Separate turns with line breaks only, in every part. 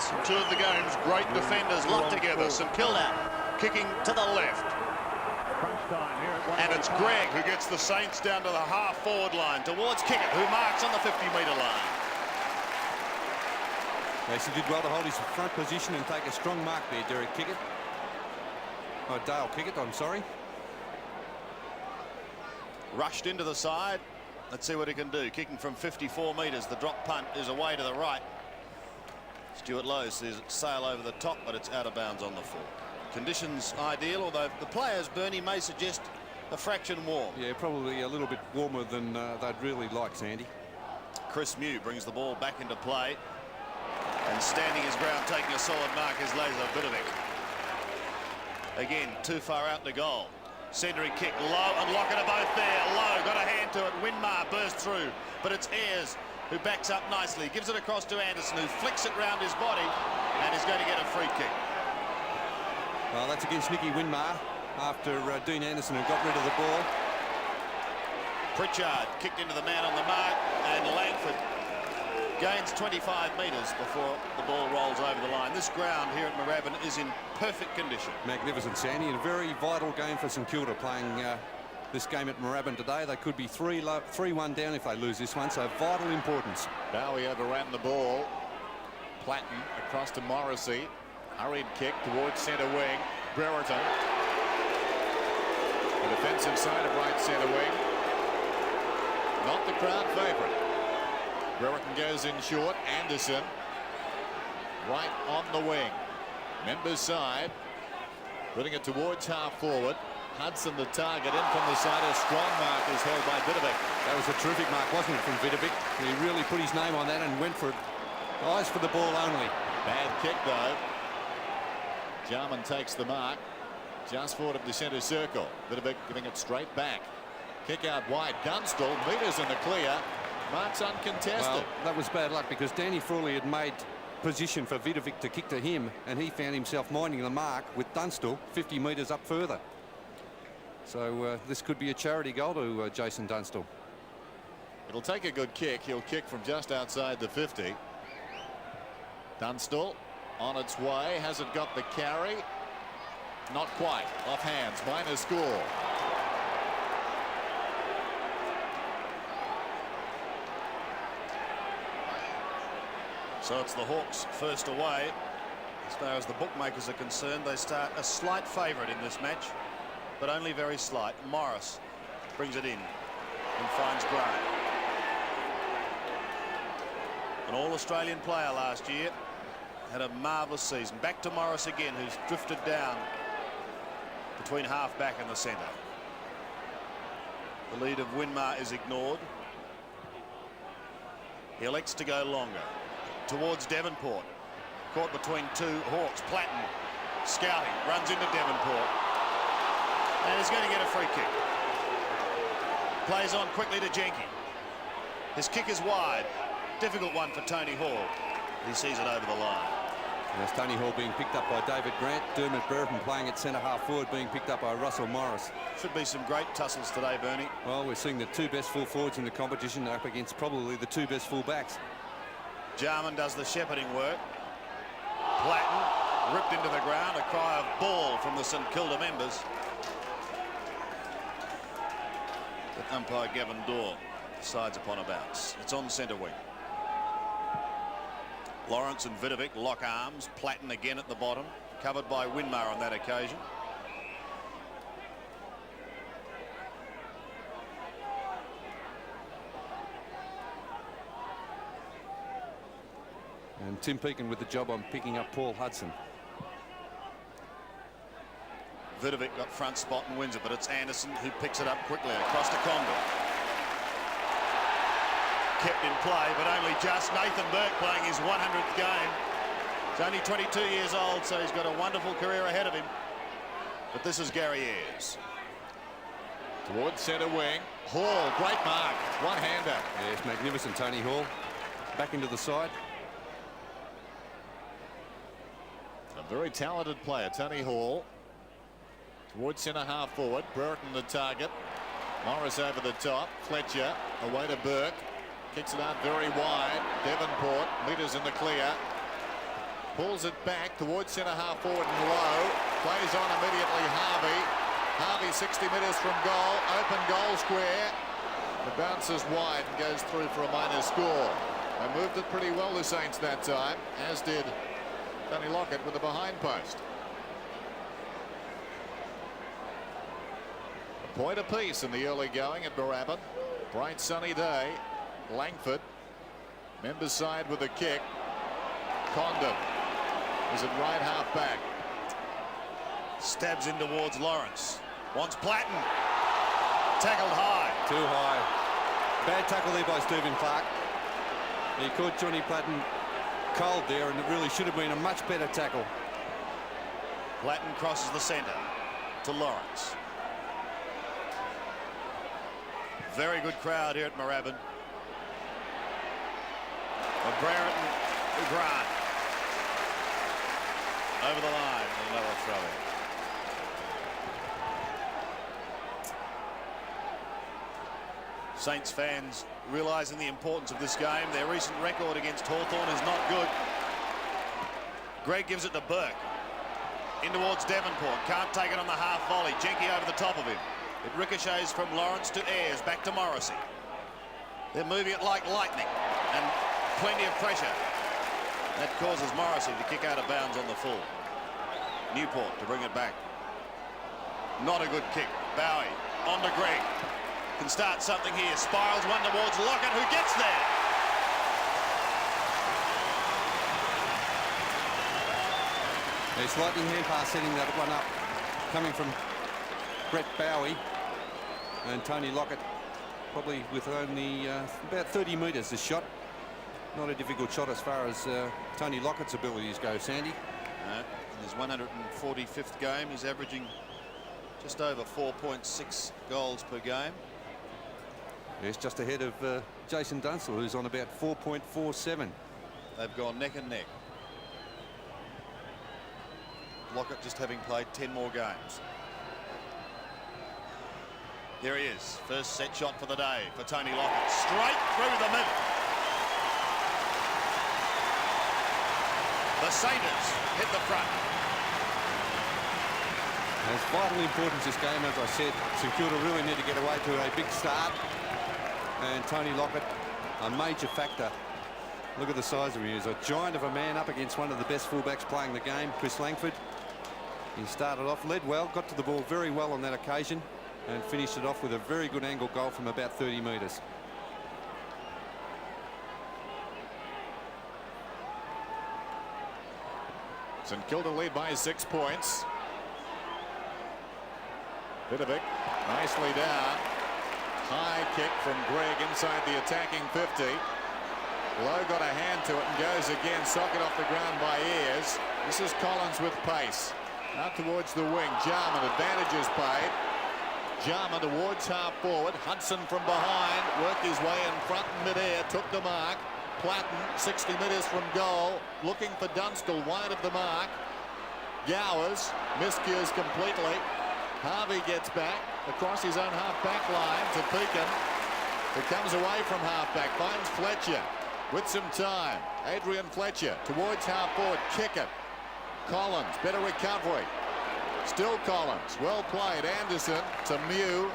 minutes. Two of the game's great defenders locked together. St Kilda kicking to the left. And it's Greg who gets the Saints down to the half-forward line towards Kickett, who marks on the 50-metre line.
Yes, he did well to hold his front position and take a strong mark there, Derek Kickett. Oh, Dale Kickett, I'm sorry.
Rushed into the side. Let's see what he can do. Kicking from 54 metres. The drop punt is away to the right. Stuart Lowe says it sail over the top, but it's out of bounds on the full. Conditions ideal, although the players, Bernie, may suggest a fraction warm.
Yeah, probably a little bit warmer than they'd really like, Sandy.
Chris Mew brings the ball back into play. And standing his ground, taking a solid mark, is Laser Vidovic. Again, too far out to goal. Centering kick, Lowe and Lockett are both there. Lowe got a hand to it. Winmar bursts through, but it's Ayres who backs up nicely. Gives it across to Anderson, who flicks it round his body and is going to get a free kick.
Well, that's against Nicky Winmar after Dean Anderson, who got rid of the ball.
Pritchard kicked into the man on the mark, and Langford gains 25 metres before the ball rolls over the line. This ground here at Moorabbin is in perfect condition.
Magnificent, Sandy, and a very vital game for St Kilda playing this game at Moorabbin today. They could be 3-1 down if they lose this one, so vital importance.
Bowie overran the ball. Platten across to Morrissey. Hurried kick towards centre wing. Brereton. The defensive side of right centre wing. Not the crowd favourite. Brereton goes in short. Anderson right on the wing. Members side. Putting it towards half forward. Hudson the target in from the side. A strong mark is held by Vidovic.
That was a terrific mark, wasn't it, from Vidovic? He really put his name on that and went for it. Eyes for the ball only.
Bad kick though. Jarman takes the mark just forward of the centre circle. Vidovic giving it straight back. Kick out wide. Dunstall meters in the clear. Marks uncontested.
Well, that was bad luck because Danny Frawley had made position for Vidovic to kick to him, and he found himself minding the mark with Dunstall 50 metres up further. So this could be a charity goal to Jason Dunstall.
It'll take a good kick. He'll kick from just outside the 50. Dunstall on its way. Has it got the carry? Not quite. Off hands. Minor score.
So it's the Hawks first away. As far as the bookmakers are concerned, they start a slight favourite in this match, but only very slight. Morris brings it in and finds Grant. An all-Australian player last year. Had a marvellous season. Back to Morris again, who's drifted down between half-back and the centre. The lead of Winmar is ignored. He elects to go longer. Towards Devonport. Caught between two Hawks. Platten scouting. Runs into Devonport. And he's going to get a free kick. Plays on quickly to Jenke. His kick is wide. Difficult one for Tony Hall. He sees it over the line.
There's Tony Hall being picked up by David Grant. Dermot Brereton playing at centre half forward, being picked up by Russell Morris.
Should be some great tussles today, Bernie.
Well, we're seeing the two best full forwards in the competition up against probably the two best full backs.
Jarman does the shepherding work. Platten ripped into the ground. A cry of ball from the St Kilda members. But umpire Gavin Dorr decides upon a bounce. It's on centre wing. Lawrence and Vidovic lock arms. Platten again at the bottom, covered by Winmar on that occasion.
And Tim Pekin with the job on picking up Paul Hudson.
Vidovic got front spot and wins it, but it's Anderson who picks it up quickly across to Condon. Kept in play, but only just. Nathan Burke playing his 100th game. He's only 22 years old, so he's got a wonderful career ahead of him. But this is Gary Ayres.
Towards centre wing. Hall, great mark. One-hander.
Yes, magnificent Tony Hall. Back into the side.
A very talented player, Tony Hall. Towards centre half forward. Brereton the target. Morris over the top. Fletcher away to Burke. Kicks it out very wide. Devonport meters in the clear. Pulls it back towards centre half forward and low. Plays on immediately Harvey. Harvey 60 metres from goal. Open goal square. It bounces wide and goes through for a minor score. They moved it pretty well, the Saints, that time, as did Tony Lockett with the behind post. A point apiece in the early going at Moorabbin. Bright sunny day. Langford. Members side with a kick. Condon is at right half back.
Stabs in towards Lawrence. Wants Platten. Tackled high.
Too high. Bad tackle there by Stephen Clark. He caught Johnny Platten cold there, and it really should have been a much better tackle.
Platten crosses the centre to Lawrence. Very good crowd here at Moorabbin. Brereton Grant over the line. Another throw in. Saints fans realising the importance of this game. Their recent record against Hawthorn is not good. Greg gives it to Burke. In towards Devonport. Can't take it on the half volley. Jenke over the top of him. It ricochets from Lawrence to Ayres. Back to Morrissey. They're moving it like lightning. And plenty of pressure. That causes Morrissey to kick out of bounds on the full. Newport to bring it back. Not a good kick. Bowie on to Greg. Can start something here. Spirals one towards Lockett, who gets there.
There's lightning hand pass setting that one up. Coming from Brett Bowie. And Tony Lockett probably with only about 30 metres this shot. Not a difficult shot as far as Tony Lockett's abilities go, Sandy.
No, in his 145th game, he's averaging just over 4.6 goals per game.
Yes, just ahead of Jason Dunstall, who's on about 4.47.
They've gone neck and neck. Lockett just having played 10 more games. Here he is. First set shot for the day for Tony Lockett. Straight through the middle. The Saints hit the front.
It's vital importance this game, as I said. St Kilda really need to get away to a big start. And Tony Lockett, a major factor. Look at the size of him. He's a giant of a man up against one of the best fullbacks playing the game, Chris Langford. He started off, led well, got to the ball very well on that occasion, and finished it off with a very good angle goal from about 30 metres.
St Kilda lead by 6 points. Vidovic nicely down. High kick from Greg inside the attacking 50. Lowe got a hand to it and goes again. Socket off the ground by Ayres. This is Collins with pace. Out towards the wing. Jarman, advantages paid. Jarman towards half forward. Hudson from behind. Worked his way in front in mid-air. Took the mark. Platten, 60 metres from goal. Looking for Dunstall wide of the mark. Gowers miscues completely. Harvey gets back across his own half-back line to Pekin, who comes away from half-back. Finds Fletcher with some time. Adrian Fletcher towards half-forward. Kick it. Collins, better recovery. Still Collins. Well played. Anderson to Mew.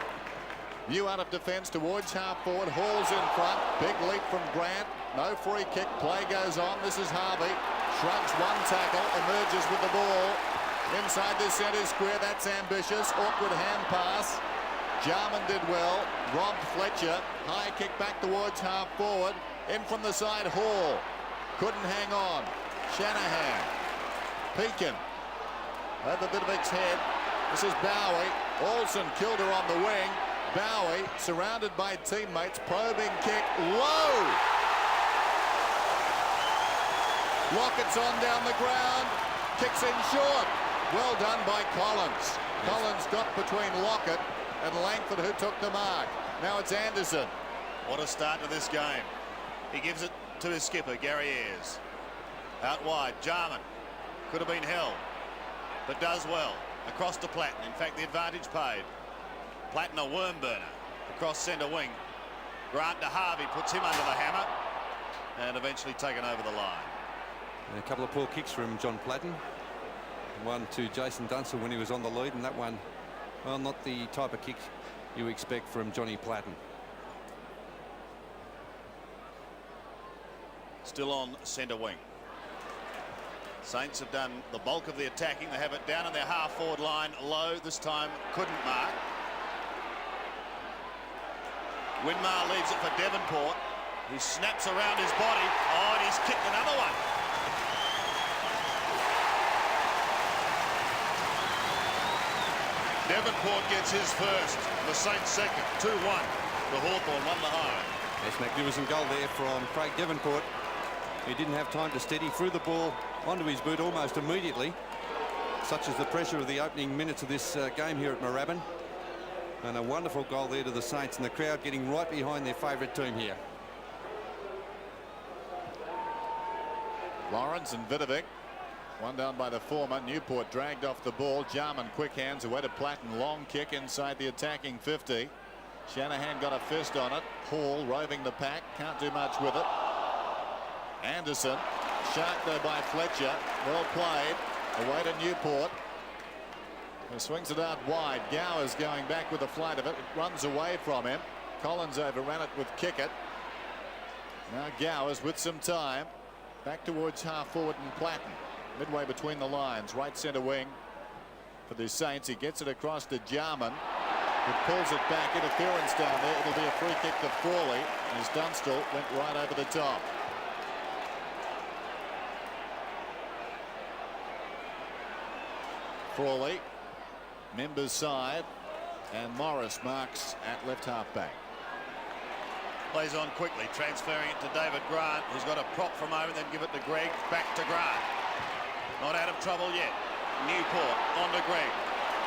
Mew out of defence towards half-forward. Hall's in front. Big leap from Grant. No free kick. Play goes on. This is Harvey. Shrugs one tackle. Emerges with the ball. Inside the centre square. That's ambitious. Awkward hand pass. Jarman did well. Robbed Fletcher. High kick back towards half-forward. In from the side, Hall. Couldn't hang on. Shanahan. Pekin. Over Vidovic's head. This is Bowie. Olsen, Kilda on the wing. Bowie surrounded by teammates. Probing kick. Low. Lockett's on down the ground. Kicks in short. Well done by Collins. Collins got between Lockett and Langford, who took the mark. Now it's Anderson.
What a start to this game. He gives it to his skipper, Gary Ayres. Out wide, Jarman. Could have been held, but does well. Across to Platten. In fact, the advantage paid. Platten, a worm burner. Across centre wing. Grant to Harvey, puts him under the hammer, and eventually taken over the line.
And a couple of poor kicks from John Platten. One to Jason Dunstall when he was on the lead, and that one, well, not the type of kick you expect from Johnny Platten.
Still on centre wing. Saints have done the bulk of the attacking. They have it down in their half-forward line low. This time couldn't mark. Winmar leaves it for Devonport, who snaps around his body. Oh, and he's kicked another one. Devonport gets his first. The Saints second. 2-1 to Hawthorn, won the home.
That's magnificent goal there from Craig Devonport. He didn't have time to steady, threw the ball onto his boot almost immediately. Such is the pressure of the opening minutes of this game here at Moorabbin. And a wonderful goal there to the Saints, and the crowd getting right behind their favourite team here.
Lawrence and Vidovic. One down by the former. Newport dragged off the ball. Jarman quick hands away to Platten. Long kick inside the attacking 50. Shanahan got a fist on it. Hall roving the pack. Can't do much with it. Anderson. Shark though by Fletcher. Well played. Away to Newport. He swings it out wide. Gowers going back with the flight of it. It runs away from him. Collins overran it with Kickett. Now Gowers with some time. Back towards half forward and Platten. Midway between the lines. Right centre wing for the Saints. He gets it across to Jarman. He pulls it back. Interference down there. It'll be a free kick to Frawley. As Dunstall went right over the top. Frawley. Members side, and Morris marks at left half back.
Plays on quickly, transferring it to David Grant, who's got a prop from over, then give it to Greg, back to Grant. Not out of trouble yet. Newport on to Greg.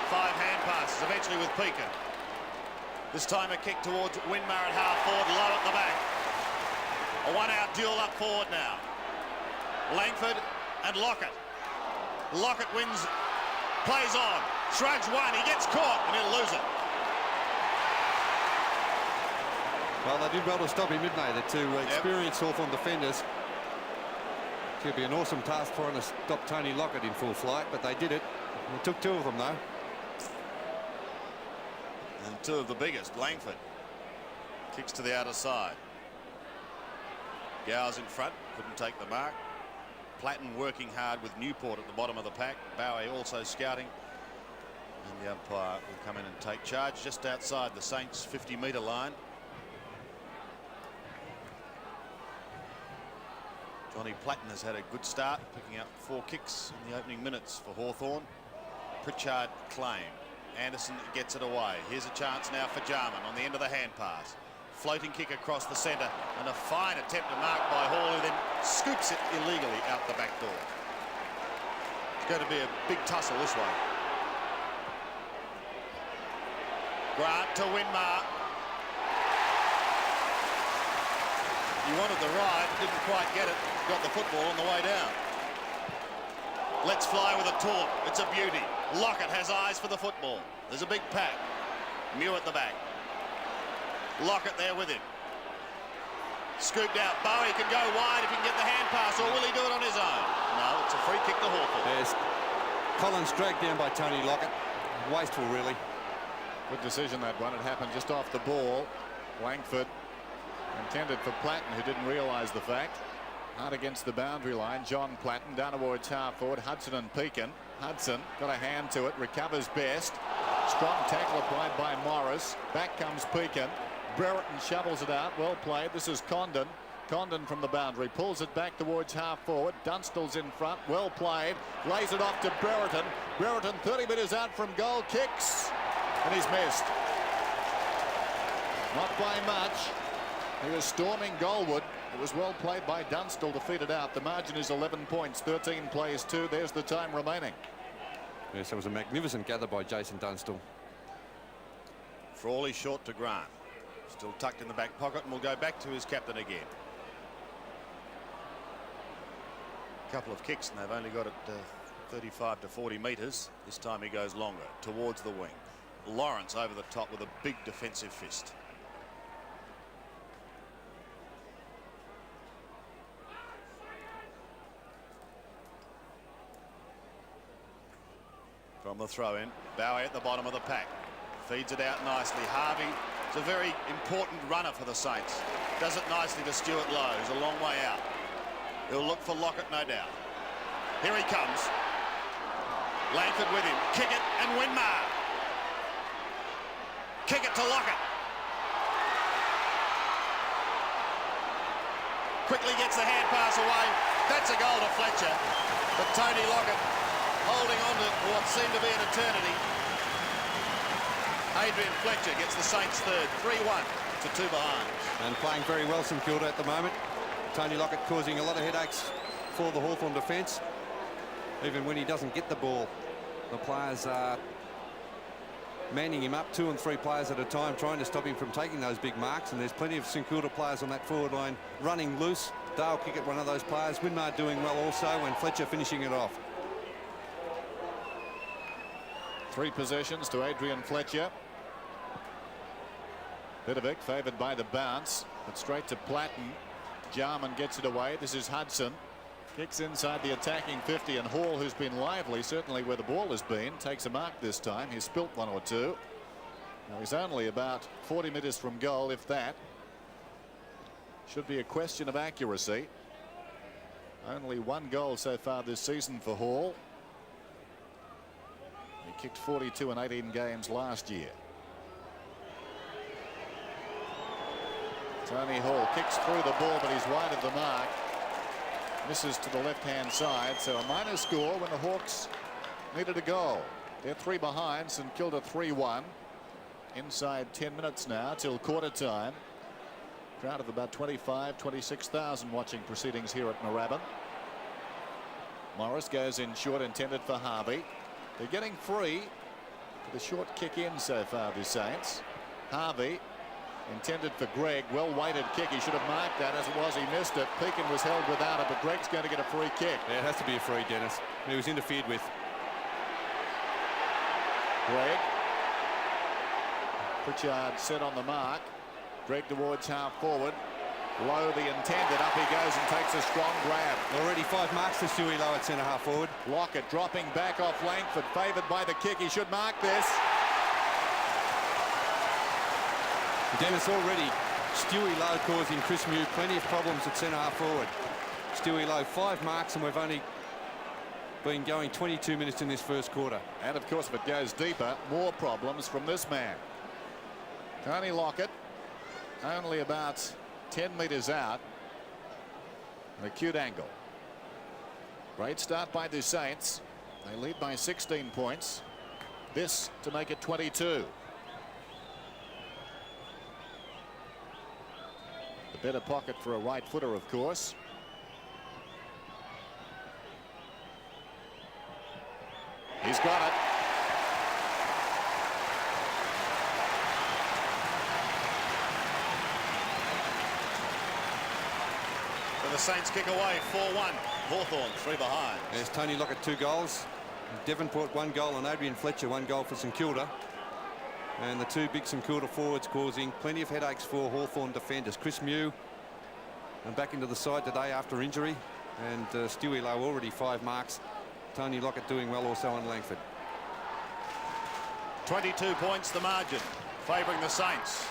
5 hand passes, eventually with Peaker. This time a kick towards Winmar at half forward, low at the back. A 1-out duel up forward now. Langford and Lockett. Lockett wins, plays on. Shrugs one, he gets caught, and he'll lose it.
Well, they did well to stop him, didn't they? The two experienced Hawthorn defenders. It could be an awesome task for them to stop Tony Lockett in full flight, but they did it. It took 2 of them, though.
And 2 of the biggest. Langford kicks to the outer side. Gowers in front, couldn't take the mark. Platten working hard with Newport at the bottom of the pack. Bowie also scouting. And the umpire will come in and take charge just outside the Saints' 50-metre line. Johnny Platten has had a good start, picking up 4 kicks in the opening minutes for Hawthorn. Pritchard claimed. Anderson gets it away. Here's a chance now for Jarman on the end of the hand pass. Floating kick across the centre, and a fine attempt to mark by Hall, who then scoops it illegally out the back door. It's going to be a big tussle this one. Grant to Winmar. He wanted the ride, didn't quite get it. Got the football on the way down. Let's fly with a taunt. It's a beauty. Lockett has eyes for the football. There's a big pack. Mew at the back. Lockett there with him. Scooped out. Bowie can go wide if he can get the hand pass, or will he do it on his own? No, it's a free kick to Hawthorn.
There's Collins dragged down by Tony Lockett. Wasteful, really.
Good decision, that one. It happened just off the ball. Langford intended for Platten, who didn't realise the fact. Hard against the boundary line. John Platten down towards half forward. Hudson and Peakin. Hudson got a hand to it. Recovers best. Strong tackle applied by Morris. Back comes Peakin. Brereton shovels it out. Well played. This is Condon. Condon from the boundary. Pulls it back towards half forward. Dunstall's in front. Well played. Lays it off to Brereton. Brereton 30 metres out from goal. Kicks. And he's missed. Not by much. He was storming goalward. It was well played by Dunstall to feed it out. The margin is 11 points. 13 plays 2. There's the time remaining.
Yes, that was a magnificent gather by Jason Dunstall.
Frawley short to Grant. Still tucked in the back pocket, and will go back to his captain again. A couple of kicks, and they've only got it 35 to 40 metres. This time he goes longer towards the wing. Lawrence over the top with a big defensive fist. from the throw-in. Bowie at the bottom of the pack. Feeds it out nicely. Harvey is a very important runner for the Saints. Does it nicely to Stuart Lowe, who's a long way out. He'll look for Lockett, no doubt. Here he comes. Langford with him. Kick it and Winmar. Kick it to Lockett. Quickly gets the hand pass away. That's a goal to Fletcher. But Tony Lockett holding on to what seemed to be an eternity. Adrian Fletcher gets the Saints third. 3-1 to 2 behind.
And playing very well, St Kilda at the moment. Tony Lockett causing a lot of headaches for the Hawthorn defence. Even when he doesn't get the ball, the players are manning him up, 2 and 3 players at a time, trying to stop him from taking those big marks. And there's plenty of St Kilda players on that forward line running loose. Dale kick at one of those players. Winmar doing well also, and Fletcher finishing it off.
3 possessions to Adrian Fletcher. Vidovic favoured by the bounce, but straight to Platten. Jarman gets it away. This is Hudson. Kicks inside the attacking 50, and Hall, who's been lively, certainly where the ball has been, takes a mark this time. He's spilt 1 or 2. Now he's only about 40 metres from goal, if that. Should be a question of accuracy. Only 1 goal so far this season for Hall. He kicked 42 in 18 games last year. Tony Hall kicks through the ball, but he's wide of the mark. Misses to the left-hand side, so a minor score when the Hawks needed a goal. They're 3 behind, St Kilda 3-1. Inside 10 minutes now till quarter time. Crowd of about 26,000 watching proceedings here at Moorabbin. Morris goes in short, intended for Harvey. They're getting free for the short kick in so far, the Saints. Harvey intended for Gregg. Well-weighted kick. He should have marked that. As it was, he missed it. Pekin was held without it, but Gregg's going to get a free kick.
Yeah, it has to be a free, Dennis. He was interfered with.
Gregg. Pritchard set on the mark. Gregg towards half forward. Lowe the intended. Up he goes and takes a strong grab.
Already 5 marks to Stewie Lowe at centre half forward.
Lockett dropping back off Langford. Favoured by the kick. He should mark this.
Dennis, already Stewie Lowe causing Chris Mew plenty of problems at centre half forward. Stewie Lowe 5 marks, and we've only been going 22 minutes in this first quarter.
And of course, if it goes deeper, more problems from this man. Tony Lockett only about 10 metres out. An acute angle. Great start by the Saints. They lead by 16 points. This to make it 22. The better pocket for a right footer, of course. He's got it.
So the Saints kick away, 4-1. Hawthorn 3 behind.
There's Tony Lockett 2 goals. Devonport 1 goal, and Adrian Fletcher 1 goal for St Kilda. And the 2 big St Kilda forwards causing plenty of headaches for Hawthorn defenders. Chris Mew and back into the side today after injury, and Stewie Lowe already 5 marks. Tony Lockett doing well also on Langford.
22 points the margin, favouring the Saints.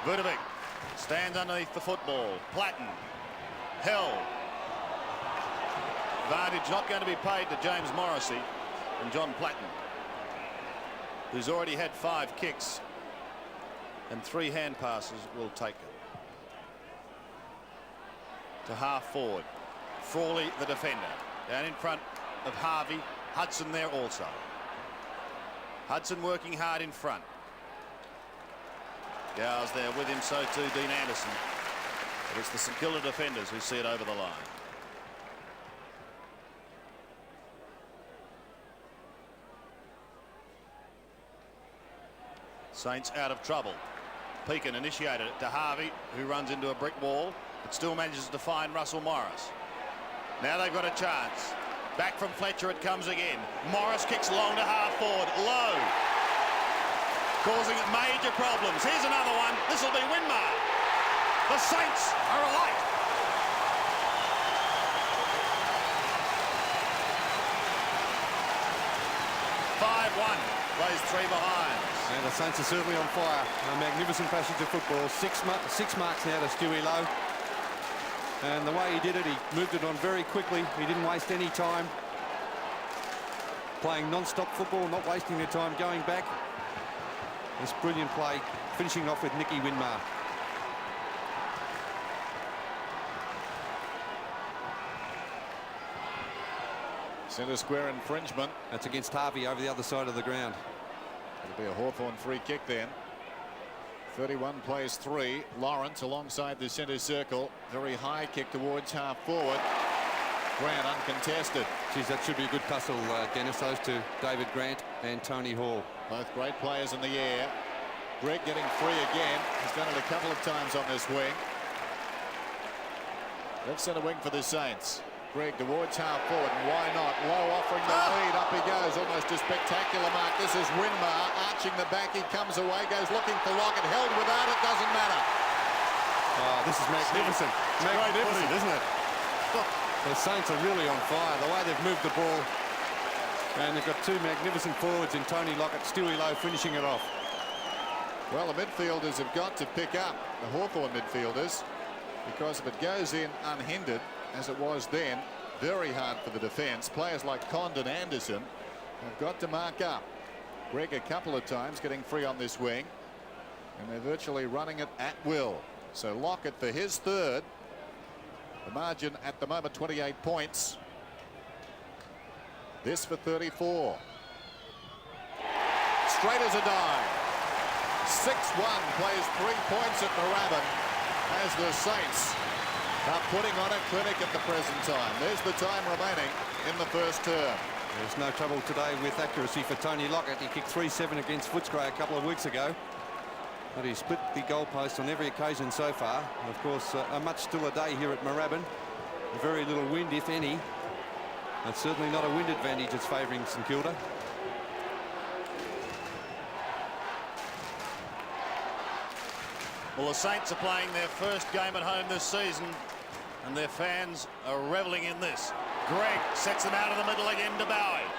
Vidovic stands underneath the football. Platten held. Advantage not going to be paid to James Morrissey and John Platten, who's already had 5 kicks and 3 hand passes. Will take it to half forward. Frawley the defender down in front of Harvey. Hudson there also. Hudson working hard in front. Gow's there with him, so too Dean Anderson. But it's the St Kilda defenders who see it over the line. Saints out of trouble. Pekin initiated it to Harvey, who runs into a brick wall, but still manages to find Russell Morris. Now they've got a chance. Back from Fletcher it comes again. Morris kicks long to half forward. Low. Causing major problems. Here's another one. This will be Winmar. The Saints are alight. plays 3 behind.
And the Saints are certainly on fire. A magnificent passage of football. Six marks now to Stewie Lowe. And the way he did it, he moved it on very quickly. He didn't waste any time. Playing non-stop football, not wasting their time going back. This brilliant play, finishing off with Nicky Winmar.
Centre square infringement.
That's against Harvey over the other side of the ground.
It'll be a Hawthorn free kick then. 31 plays 3. Lawrence alongside the centre circle. Very high kick towards half forward. Grant uncontested.
Geez, that should be a good tussle, Dennis. Those two, David Grant and Tony Hall.
Both great players in the air. Greg getting free again. He's done it a couple of times on this wing. Left centre wing for the Saints. Greg towards half forward, and why not? Lowe offering the lead. Up he goes. Almost a spectacular mark. This is Winmar arching the back. He comes away, goes looking for Lockett. Held without it. Doesn't matter.
Oh, this is magnificent. Magnificent, isn't it? The Saints are really on fire. The way they've moved the ball. And they've got two magnificent forwards in Tony Lockett, Stewie Lowe finishing it off.
Well, the midfielders have got to pick up, the Hawthorn midfielders, because if it goes in unhindered, as it was then, very hard for the defence. Players like Condon, Anderson have got to mark up. Greg a couple of times getting free on this wing, and they're virtually running it at will. So Lockett for his third. The margin at the moment 28 points. This for 34. Straight as a dime. 6-1 plays 3 points at Moorabbin as the Saints are putting on a clinic at the present time. There's the time remaining in the first term.
There's no trouble today with accuracy for Tony Lockett. He kicked 3-7 against Footscray a couple of weeks ago. But he split the goalpost on every occasion so far. Of course, a much stiller day here at Moorabbin. Very little wind, if any. That's certainly not a wind advantage that's favouring St Kilda.
Well, the Saints are playing their first game at home this season, and their fans are revelling in this. Greg sets them out of the middle again to Bowie.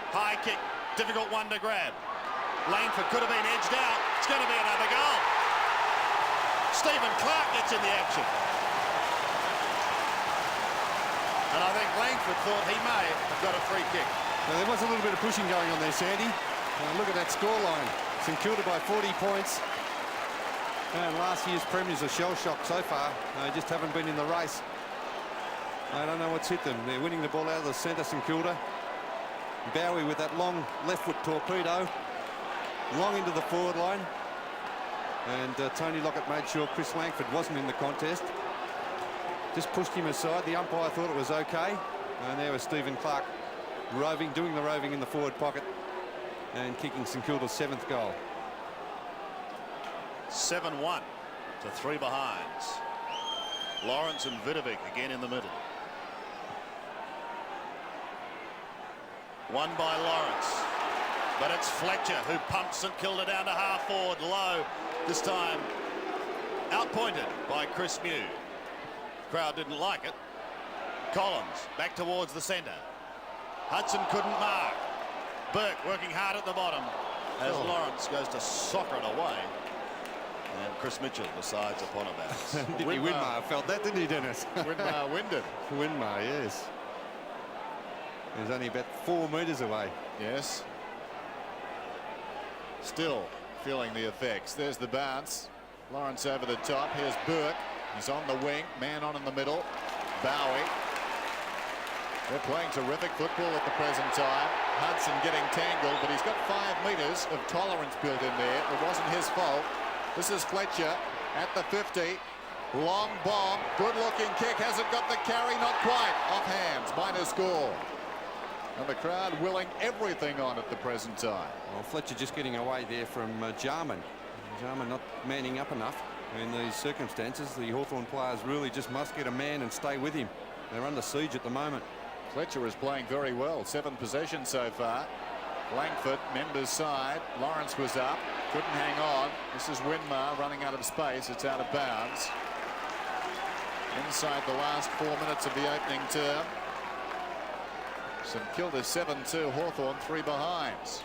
High kick, difficult one to grab. Langford could have been edged out. It's going to be another goal. Stephen Clark gets in the action. And I think Langford thought he may have got a free kick.
Now, there was a little bit of pushing going on there, Sandy. Look at that scoreline. St Kilda by 40 points. And last year's premiers are shell-shocked so far. They just haven't been in the race. I don't know what's hit them. They're winning the ball out of the centre, St Kilda. Bowie with that long left foot torpedo. Long into the forward line. And Tony Lockett made sure Chris Langford wasn't in the contest. Just pushed him aside. The umpire thought it was okay. And there was Stephen Clark doing the roving in the forward pocket and kicking St Kilda's 7th goal.
7-1 to 3 behinds. Lawrence and Vidovic again in the middle. Won by Lawrence. But it's Fletcher who pumps St Kilda down to half forward. Low this time outpointed by Chris Mew. Crowd didn't like it. Collins back towards the centre. Hudson couldn't mark. Burke working hard at the bottom as Lawrence goes to soccer it away. And Chris Mitchell decides upon a bounce.
Winmar felt that, didn't he, Dennis?
Winmar winded.
Winmar, yes. He was only about 4 metres away.
Yes. Still feeling the effects. There's the bounce. Lawrence over the top. Here's Burke. He's on the wing. Man on in the middle. Bowie. They're playing terrific football at the present time. Hudson getting tangled, but he's got 5 metres of tolerance built in there. It wasn't his fault. This is Fletcher at the 50. Long bomb. Good looking kick. Hasn't got the carry. Not quite. Off hands. Minor score. And the crowd willing everything on at the present time.
Well, Fletcher just getting away there from Jarman. Jarman not manning up enough in these circumstances. The Hawthorn players really just must get a man and stay with him. They're under siege at the moment.
Fletcher is playing very well. 7 possessions so far. Langford, members side. Lawrence was up. Couldn't hang on. This is Winmar running out of space. It's out of bounds. Inside the last 4 minutes of the opening term. St Kilda 7-2. Hawthorn 3 behinds.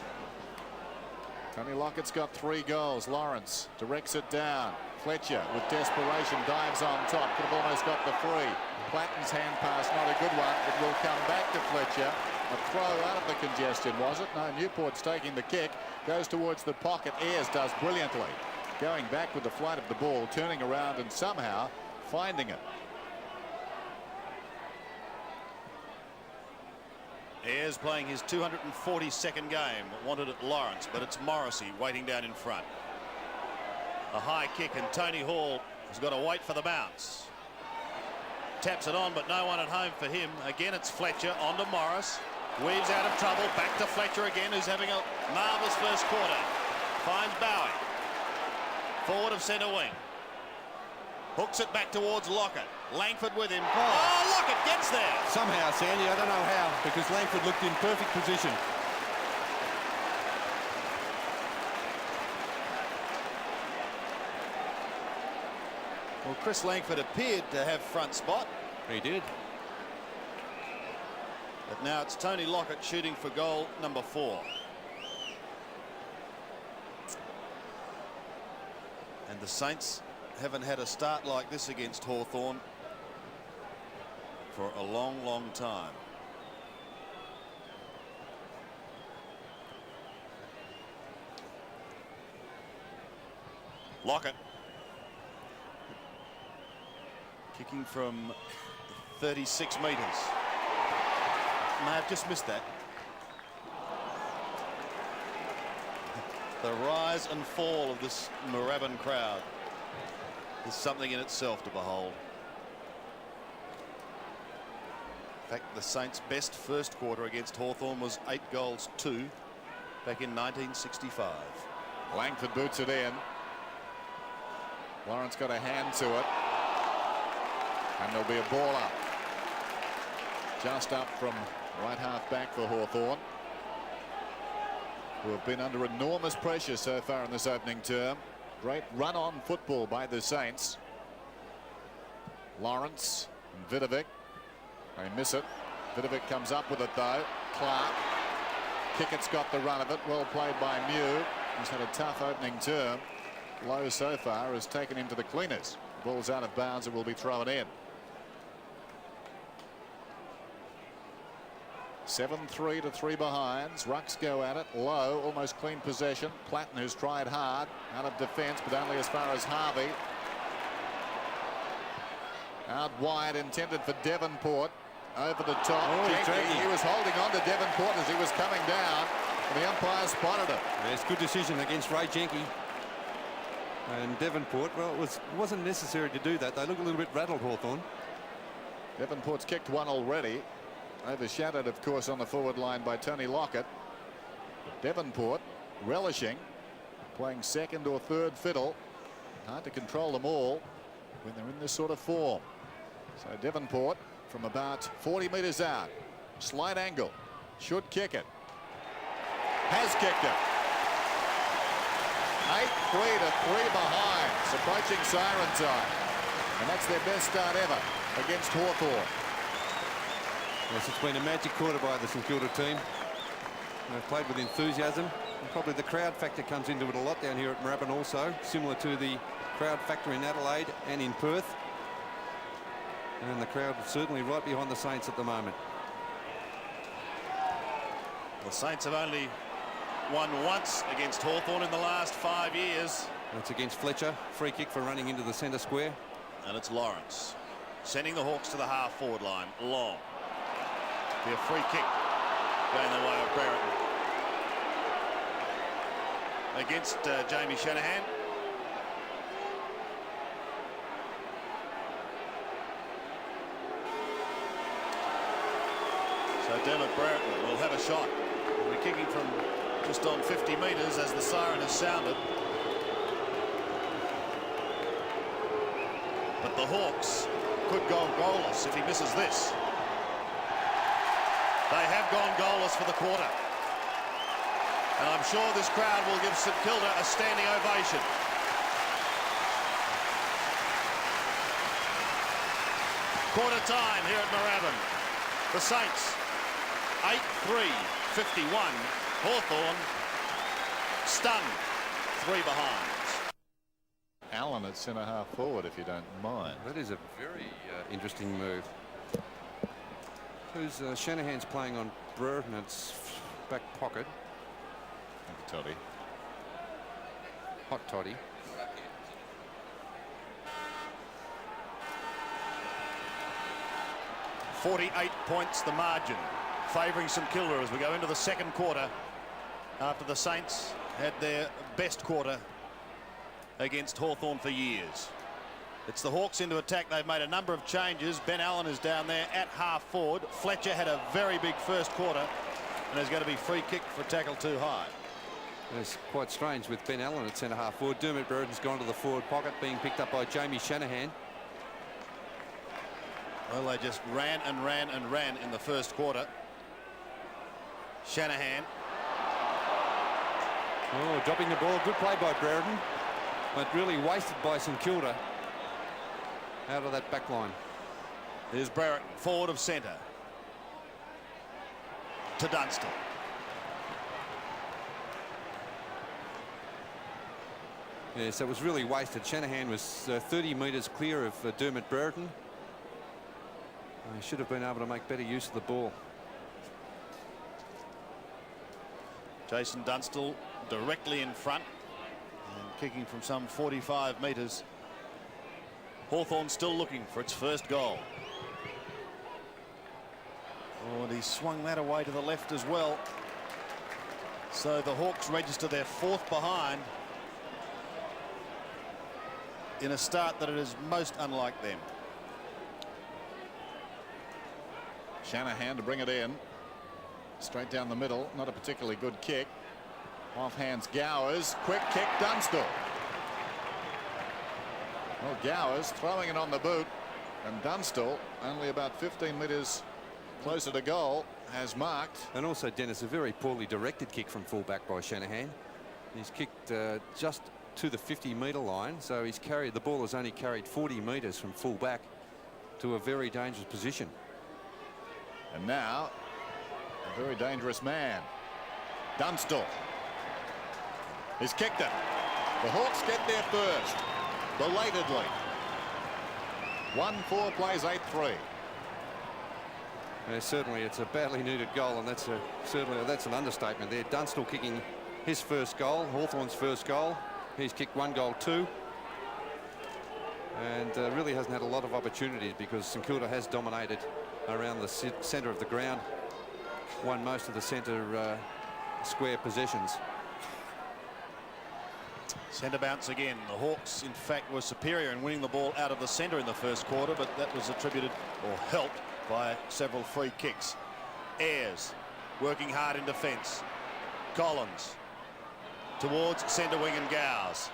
Tony Lockett's got 3 goals. Lawrence directs it down. Fletcher with desperation dives on top. Could have almost got the free. Platten's hand pass, not a good one. It will come back to Fletcher. A throw out of the congestion, was it? No, Newport's taking the kick. Goes towards the pocket. Ayres does brilliantly. Going back with the flight of the ball, turning around and somehow finding it.
Ayres playing his 242nd game. Wanted at Lawrence, but it's Morrissey waiting down in front. A high kick, and Tony Hall has got to wait for the bounce. Taps it on, but no one at home for him. Again, it's Fletcher on to Morris. Weaves out of trouble. Back to Fletcher again, who's having a marvellous first quarter. Finds Bowie. Forward of centre wing. Hooks it back towards Lockett. Langford with him. Oh, Lockett gets there.
Somehow, Sandy, I don't know how, because Langford looked in perfect position.
Well, Chris Langford appeared to have front spot.
He did.
But now it's Tony Lockett shooting for goal number 4. And the Saints haven't had a start like this against Hawthorn for a long, long time. Lockett kicking from 36 metres. May have just missed that. The rise and fall of this Moorabbin crowd is something in itself to behold. In fact, the Saints' best first quarter against Hawthorn was 8-2 back in 1965.
Langford boots it in. Lawrence got a hand to it. And there'll be a ball up. Just up from right half back for Hawthorn, who have been under enormous pressure so far in this opening term. Great run on football by the Saints. Lawrence and Vidovic. They miss it. Vidovic comes up with it though. Clark. Kickett's got the run of it. Well played by Mew. He's had a tough opening term. Lowe so far has taken him to the cleaners. The ball's out of bounds and will be thrown in. 7-3 to 3 behinds. Rucks go at it. Lowe almost clean possession. Platten, who's tried hard out of defence, but only as far as Harvey. Out wide, intended for Devonport. Over the top.
Oh,
he was holding on to Devonport as he was coming down, and the umpire spotted it.
Yes, good decision against Ray Jenke. And Devonport, well, it wasn't necessary to do that. They look a little bit rattled, Hawthorn.
Devonport's kicked one already. Overshadowed, of course, on the forward line by Tony Lockett. Devonport relishing playing second or third fiddle. Hard to control them all when they're in this sort of form. So Devonport from about 40 metres out. Slight angle. Should kick it. Has kicked it. 8-3 to 3 behind. It's approaching siren time. And that's their best start ever against Hawthorn.
Yes, it's been a magic quarter by the St Kilda team. They've played with enthusiasm. And probably the crowd factor comes into it a lot down here at Moorabbin also, similar to the crowd factor in Adelaide and in Perth. And the crowd is certainly right behind the Saints at the moment.
The Saints have only won once against Hawthorn in the last 5 years.
That's against Fletcher. Free kick for running into the centre square.
And it's Lawrence sending the Hawks to the half-forward line. Long. Be a free kick going the way of Brereton. Against Jamie Shanahan. So Dermot Brereton will have a shot. We're kicking from just on 50 metres as the siren has sounded. But the Hawks could go goalless if he misses this. They have gone goalless for the quarter. And I'm sure this crowd will give St Kilda a standing ovation. Quarter time here at Moorabbin. The Saints 8-3, 51. Hawthorn stunned. 3 behinds.
Allen at centre half forward, if you don't mind.
That is a very interesting move. Who's Shanahan's playing on Brereton, it's back pocket.
Toddy.
Hot toddy.
.48 points the margin, favouring St Kilda as we go into the second quarter, after the Saints had their best quarter against Hawthorn for years. It's the Hawks into attack. They've made a number of changes. Ben Allen is down there at half forward. Fletcher had a very big first quarter, and there's going to be free kick for a tackle too high.
It's quite strange with Ben Allen at centre half forward. Dermot Brereton's gone to the forward pocket, being picked up by Jamie Shanahan.
Well, they just ran and ran and ran in the first quarter. Shanahan.
Oh, dropping the ball. Good play by Brereton, but really wasted by St Kilda out of that back line.
Here's Brereton, forward of centre. To Dunstall.
Yes, that was really wasted. Shanahan was 30 metres clear of Dermot Brereton. He should have been able to make better use of the ball.
Jason Dunstall directly in front and kicking from some 45 metres. Hawthorn still looking for its first goal. Oh, and he swung that away to the left as well. So the Hawks register their 4th behind in a start that it is most unlike them.
Shanahan to bring it in. Straight down the middle. Not a particularly good kick. Off hands Gowers. Quick kick Dunstall. Well, Gowers throwing it on the boot. And Dunstall, only about 15 metres closer to goal, has marked.
And also, Dennis, a very poorly directed kick from fullback by Shanahan. He's kicked just to the 50-metre line. So he's carried, the ball has only carried 40 metres from fullback to a very dangerous position.
And now, a very dangerous man. Dunstall. He's kicked it. The Hawks get there first. Belatedly. 1-4 plays 8-3.
Certainly, it's a badly needed goal, and that's certainly that's an understatement there. Dunstall kicking his first goal, Hawthorn's first goal. He's kicked 1 goal too, and really hasn't had a lot of opportunities because St Kilda has dominated around the centre of the ground, won most of the centre square possessions.
Centre bounce again. The Hawks, in fact, were superior in winning the ball out of the centre in the first quarter, but that was attributed or helped by several free kicks. Ayres working hard in defence. Collins towards centre wing and Gowers.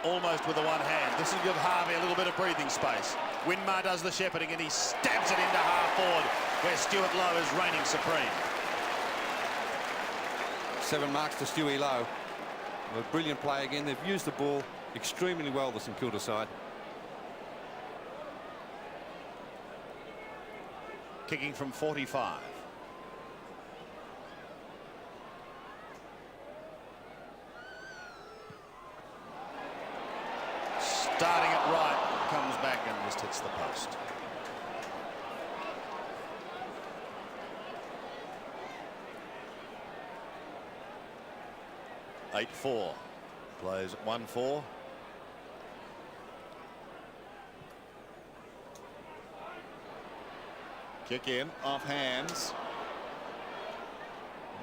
Almost with the one hand. This will give Harvey a little bit of breathing space. Winmar does the shepherding and he stabs it into half forward where Stuart Lowe is reigning supreme.
7 marks to Stewie Lowe. A brilliant play again. They've used the ball extremely well, the St Kilda side.
Kicking from 45. Starting it right, comes back and just hits the post. (8-4) plays 1-4.
Kick in, off hands.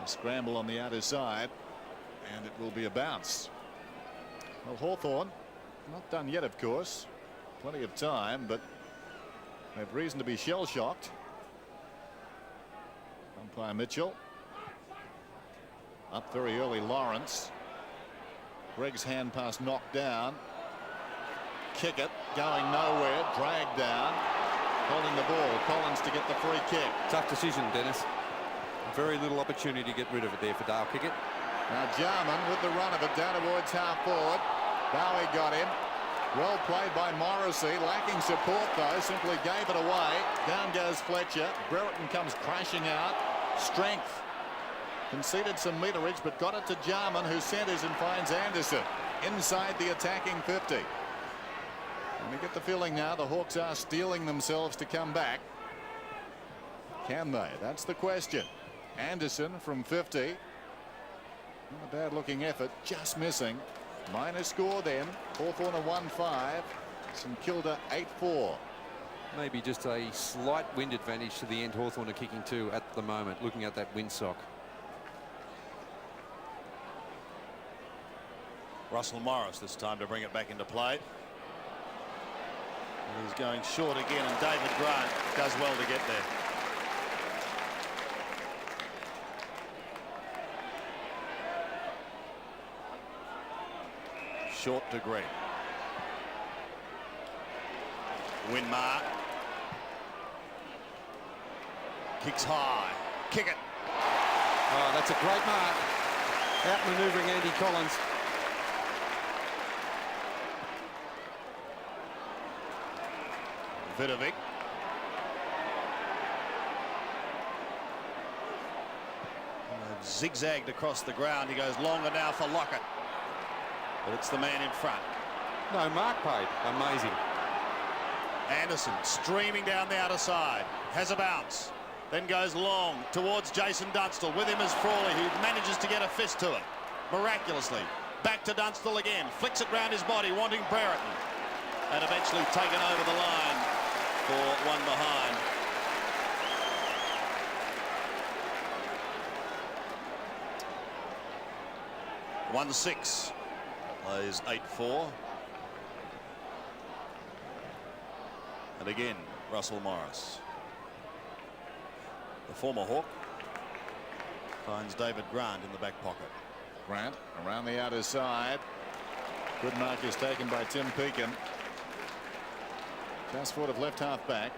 A scramble on the outer side, and it will be a bounce. Well, Hawthorn, not done yet, of course. Plenty of time, but they have reason to be shell-shocked. Umpire Mitchell. Up very early, Lawrence. Gregg's hand pass knocked down. Kick it, going nowhere, dragged down. Holding the ball, Collins to get the free kick.
Tough decision, Dennis. Very little opportunity to get rid of it there for Dale Kickett.
Now Jarman with the run of it down towards half forward. Bowie got him. Well played by Morrissey. Lacking support though, simply gave it away. Down goes Fletcher. Brereton comes crashing out. Strength Conceded some meterage, but got it to Jarman, who centers and finds Anderson inside the attacking 50. And we get the feeling now the Hawks are steeling themselves to come back. Can they? That's the question. Anderson from 50. Not a bad looking effort, just missing. Minor score then. Hawthorn 1-5. St Kilda 8-4.
Maybe just a slight wind advantage to the end. Hawthorn are kicking to at the moment, looking at that windsock.
Russell Morris this time to bring it back into play. And he's going short again, and David Grant does well to get there. Short to Green. Winmar. Kicks high. Kick it.
Oh, that's a great mark. Outmanoeuvring Andy Collins.
Vidovic. Zigzagged across the ground. He goes longer now for Lockett. But it's the man in front.
No mark paid. Amazing.
Anderson streaming down the outer side. Has a bounce. Then goes long towards Jason Dunstall. With him is Frawley, who manages to get a fist to it. Miraculously. Back to Dunstall again. Flicks it round his body, wanting Brereton. And eventually taken over the line for one behind. One 6 plays 8-4. And again, Russell Morris. The former Hawk finds David Grant in the back pocket.
Grant around the outer side. Good mark is taken by Tim Pekin. Just forward of left half back.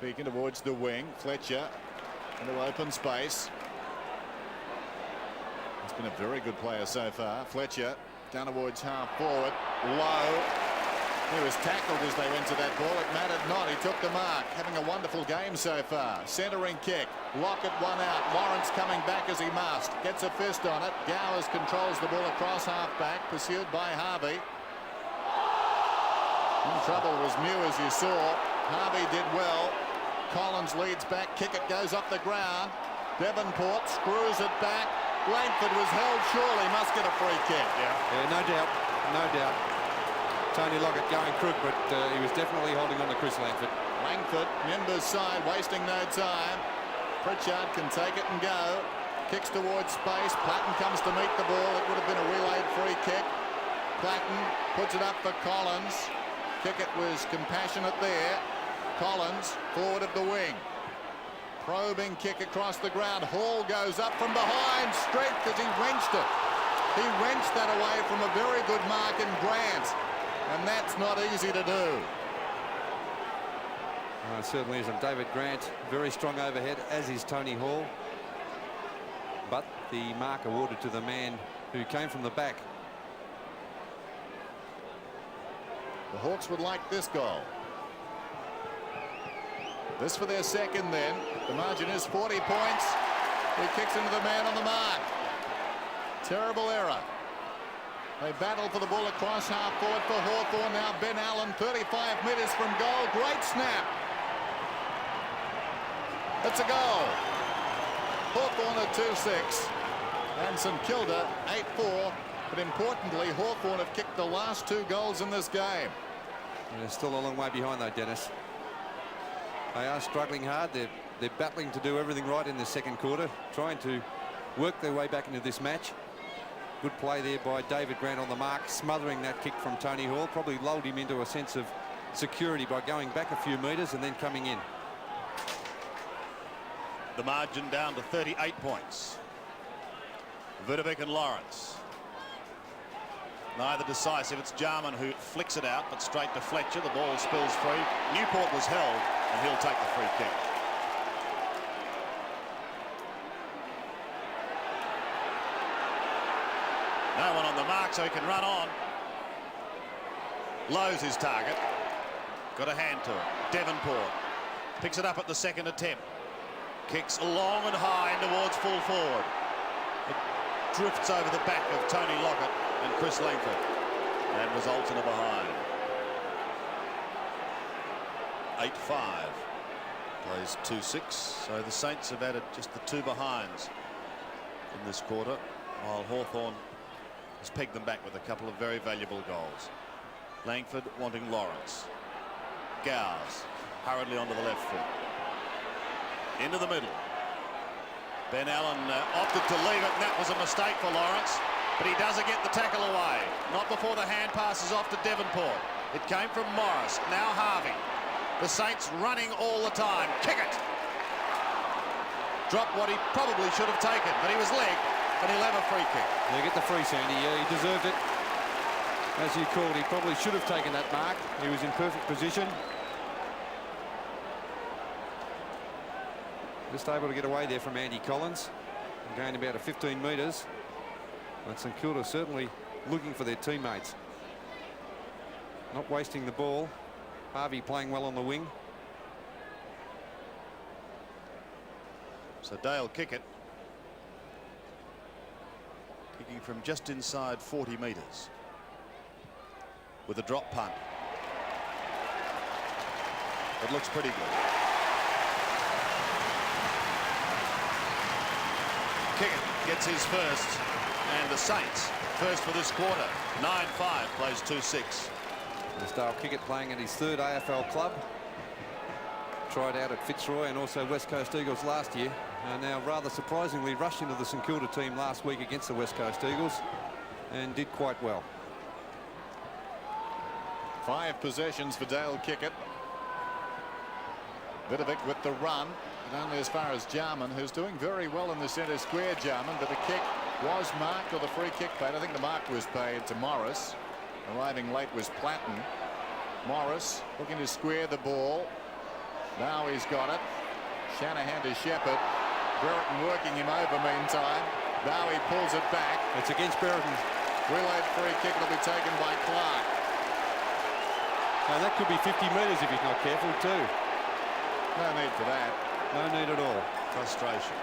Pekin towards the wing. Fletcher into open space. He's been a very good player so far. Fletcher down towards half forward. Low. He was tackled as they went to that ball. It mattered not. He took the mark. Having a wonderful game so far. Centering kick. Lockett one out. Lawrence coming back as he must. Gets a fist on it. Gowers controls the ball across half back. Pursued by Harvey. In trouble was Mew, as you saw. Harvey did well. Collins leads back. Kick it goes up the ground. Devonport screws it back. Langford was held surely. Must get a free kick.
Yeah, no doubt. No doubt. Tony Lockett going crook, but he was definitely holding on to Chris Langford.
Langford, Nimber's side, wasting no time. Pritchard can take it and go. Kicks towards space. Platten comes to meet the ball. It would have been a relayed free kick. Platten puts it up for Collins. Kickett was compassionate there. Collins forward of the wing. Probing kick across the ground. Hall goes up from behind. Strength as he wrenched it. He wrenched that away from a very good mark in Grant. And that's not easy to do.
It certainly isn't. David Grant, very strong overhead, as is Tony Hall. But the mark awarded to the man who came from the back.
The Hawks would like this goal. This for their second then. The margin is 40 points. He kicks into the man on the mark. Terrible error. They battle for the ball across half forward for Hawthorn. Now Ben Allen 35 metres from goal. Great snap. It's a goal. Hawthorn at 2-6. And St Kilda 8-4. But importantly, Hawthorn have kicked the last 2 goals in this game.
And they're still a long way behind though, Dennis. They are struggling hard. They're battling to do everything right in the second quarter, trying to work their way back into this match. Good play there by David Grant on the mark, smothering that kick from Tony Hall. Probably lulled him into a sense of security by going back a few metres and then coming in.
The margin down to 38 points. Vidovic and Lawrence. Neither decisive. It's Jarman who flicks it out, but straight to Fletcher. The ball spills free. Newport was held, and he'll take the free kick. No one on the mark, so he can run on. Lowe's his target. Got a hand to it. Devonport picks it up at the second attempt. Kicks long and high and towards full forward. It drifts over the back of Tony Lockett and Chris Langford and results in a behind. 8-5. Plays 2-6. So the Saints have added just the 2 behinds in this quarter, while Hawthorn has pegged them back with a couple of very valuable goals. Langford wanting Lawrence. Gowes hurriedly onto the left foot. Into the middle. Ben Allen opted to leave it, and that was a mistake for Lawrence, but he doesn't get the tackle away. Not before the hand passes off to Devonport. It came from Morris. Now Harvey. The Saints running all the time. Kick it. Dropped what he probably should have taken, but he was legged, and he'll have a free kick.
Yeah, get the free, Sandy. Yeah, he deserved it. As you called, he probably should have taken that mark. He was in perfect position. Just able to get away there from Andy Collins. Gained about 15 metres. And St Kilda certainly looking for their teammates. Not wasting the ball. Harvey playing well on the wing.
So Dale kick it. Kicking from just inside 40 metres. With a drop punt. It looks pretty good. Kickett gets his first, and the Saints first for this quarter. 9-5, plays 2-6.
Dale Kickett playing at his 3rd AFL club. Tried out at Fitzroy and also West Coast Eagles last year. And now rather surprisingly rushed into the St Kilda team last week against the West Coast Eagles and did quite well.
5 possessions for Dale Kickett. Vidovic with the run, and only as far as Jarman, who's doing very well in the centre square, Jarman, but the kick was marked, or the free kick paid. I think the mark was paid to Morris. Arriving late was Platten. Morris looking to square the ball. Now he's got it. Shanahan to Shepherd. Brereton working him over meantime. Now he pulls it back.
It's against Brereton.
Relayed free kick will be taken by Clark.
Now that could be 50 metres if he's not careful too.
No need for that.
No need at all.
Frustration.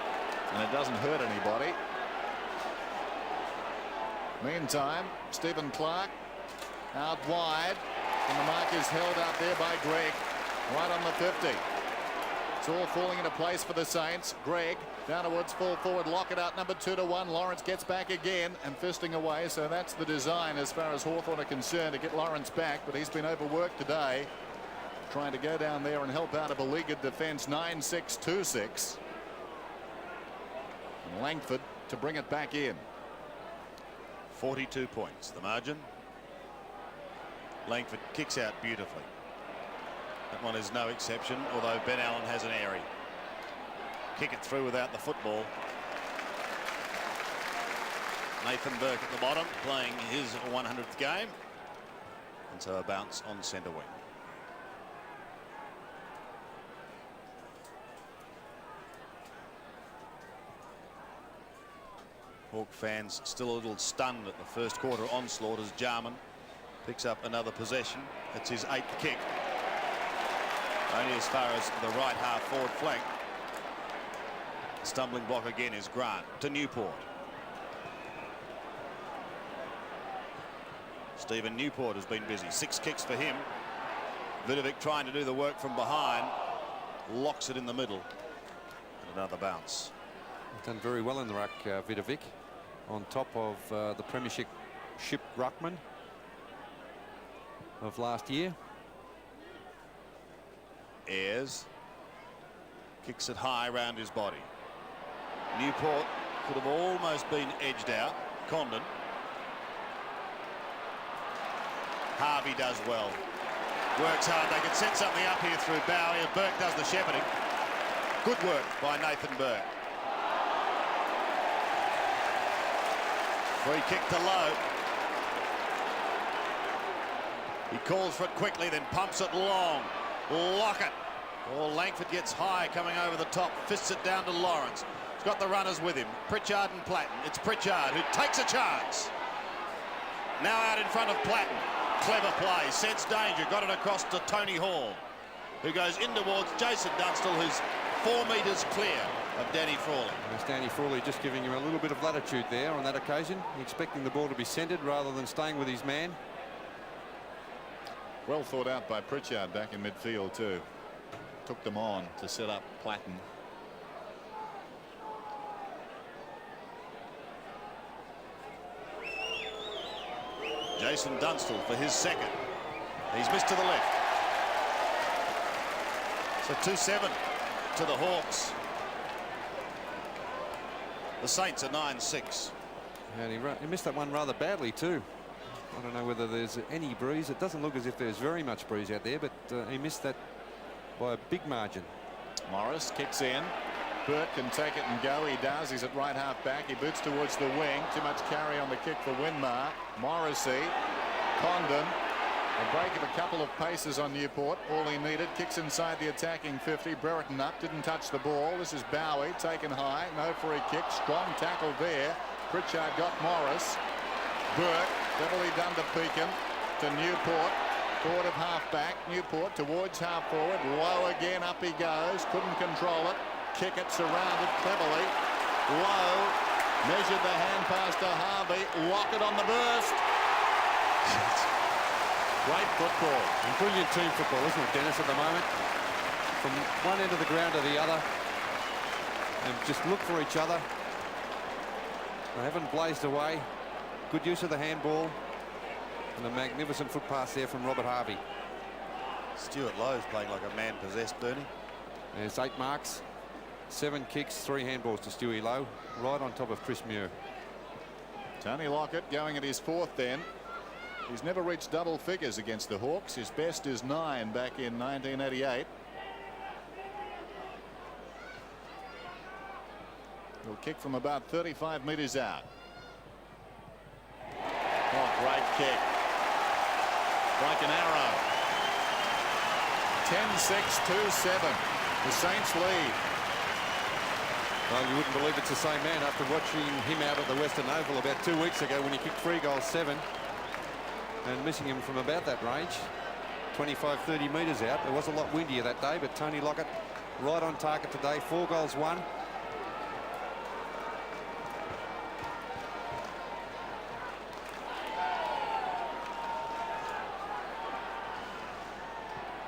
And it doesn't hurt anybody. Meantime, Stephen Clark out wide, and the mark is held out there by Gregg right on the 50. It's all falling into place for the Saints. Gregg down towards full forward. Lockett out number 2-1. Lawrence gets back again and fisting away. So that's the design as far as Hawthorn are concerned, to get Lawrence back, but he's been overworked today, trying to go down there and help out a beleaguered defence. 9-6, 2-6. And Langford to bring it back in.
42 points the margin. Langford kicks out beautifully. That one is no exception, although Ben Allen has an airy. Kick it through without the football. Nathan Burke at the bottom, playing his 100th game, and so a bounce on centre wing. Hawk fans still a little stunned at the first quarter onslaught as Jarman picks up another possession. It's his 8th kick. Only as far as the right half forward flank. The stumbling block again is Grant to Newport. Stephen Newport has been busy. 6 kicks for him. Vidovic trying to do the work from behind. Locks it in the middle. And another bounce.
Done very well in the ruck, Vidovic, on top of the premiership ruckman of last year.
Ayres kicks it high round his body. Newport could have almost been edged out. Condon. Harvey does well. Works hard. They could set something up here through Bowie. Burke does the shepherding. Good work by Nathan Burke. Free kick to Lowe. He calls for it quickly, then pumps it long. Lockett. Oh, Langford gets high coming over the top. Fists it down to Lawrence. He's got the runners with him. Pritchard and Platten. It's Pritchard who takes a chance. Now out in front of Platten. Clever play. Sense danger. Got it across to Tony Hall, who goes in towards Jason Dunstall, who's 4 metres clear of Danny Frawley.
There's Danny Frawley just giving him a little bit of latitude there on that occasion, expecting the ball to be centred rather than staying with his man.
Well thought out by Pritchard back in midfield too. Took them on to set up Platten.
Jason Dunstall for his second. He's missed to the left. So 2-7 to the Hawks. The Saints are 9-6.
And he missed that one rather badly too. I don't know whether there's any breeze. It doesn't look as if there's very much breeze out there, but he missed that by a big margin.
Morris kicks in. Burt can take it and go. He does. He's at right half back. He boots towards the wing. Too much carry on the kick for Winmar. Morrissey, Condon. A break of a couple of paces on Newport. All he needed. Kicks inside the attacking 50. Brereton up. Didn't touch the ball. This is Bowie taken high. No free kick. Strong tackle there. Pritchard got Morris. Burke. Cleverly done to Pekin. To Newport. Forward of half back. Newport towards half forward. Low again. Up he goes. Couldn't control it. Kick it surrounded cleverly. Low. Measured the hand pass to Harvey. Lockett on the burst. Great football.
And brilliant team football, isn't it, Dennis, at the moment? From one end of the ground to the other. And just look for each other. They haven't blazed away. Good use of the handball. And a magnificent foot pass there from Robert Harvey.
Stuart Lowe's playing like a man possessed, Bernie.
There's 8 marks, 7 kicks, 3 handballs to Stewie Lowe, right on top of Chris Muir.
Tony Lockett going at his 4th then. He's never reached double figures against the Hawks. His best is 9 back in 1988. He'll kick from about 35 metres out. Oh, great kick. Like an arrow. 10-6, 2-7. The Saints lead.
Well, you wouldn't believe it's the same man after watching him out at the Western Oval about 2 weeks ago when he kicked 3 goals 7 and missing him from about that range, 25-30 metres out. It was a lot windier that day, but Tony Lockett right on target today. 4 goals 1.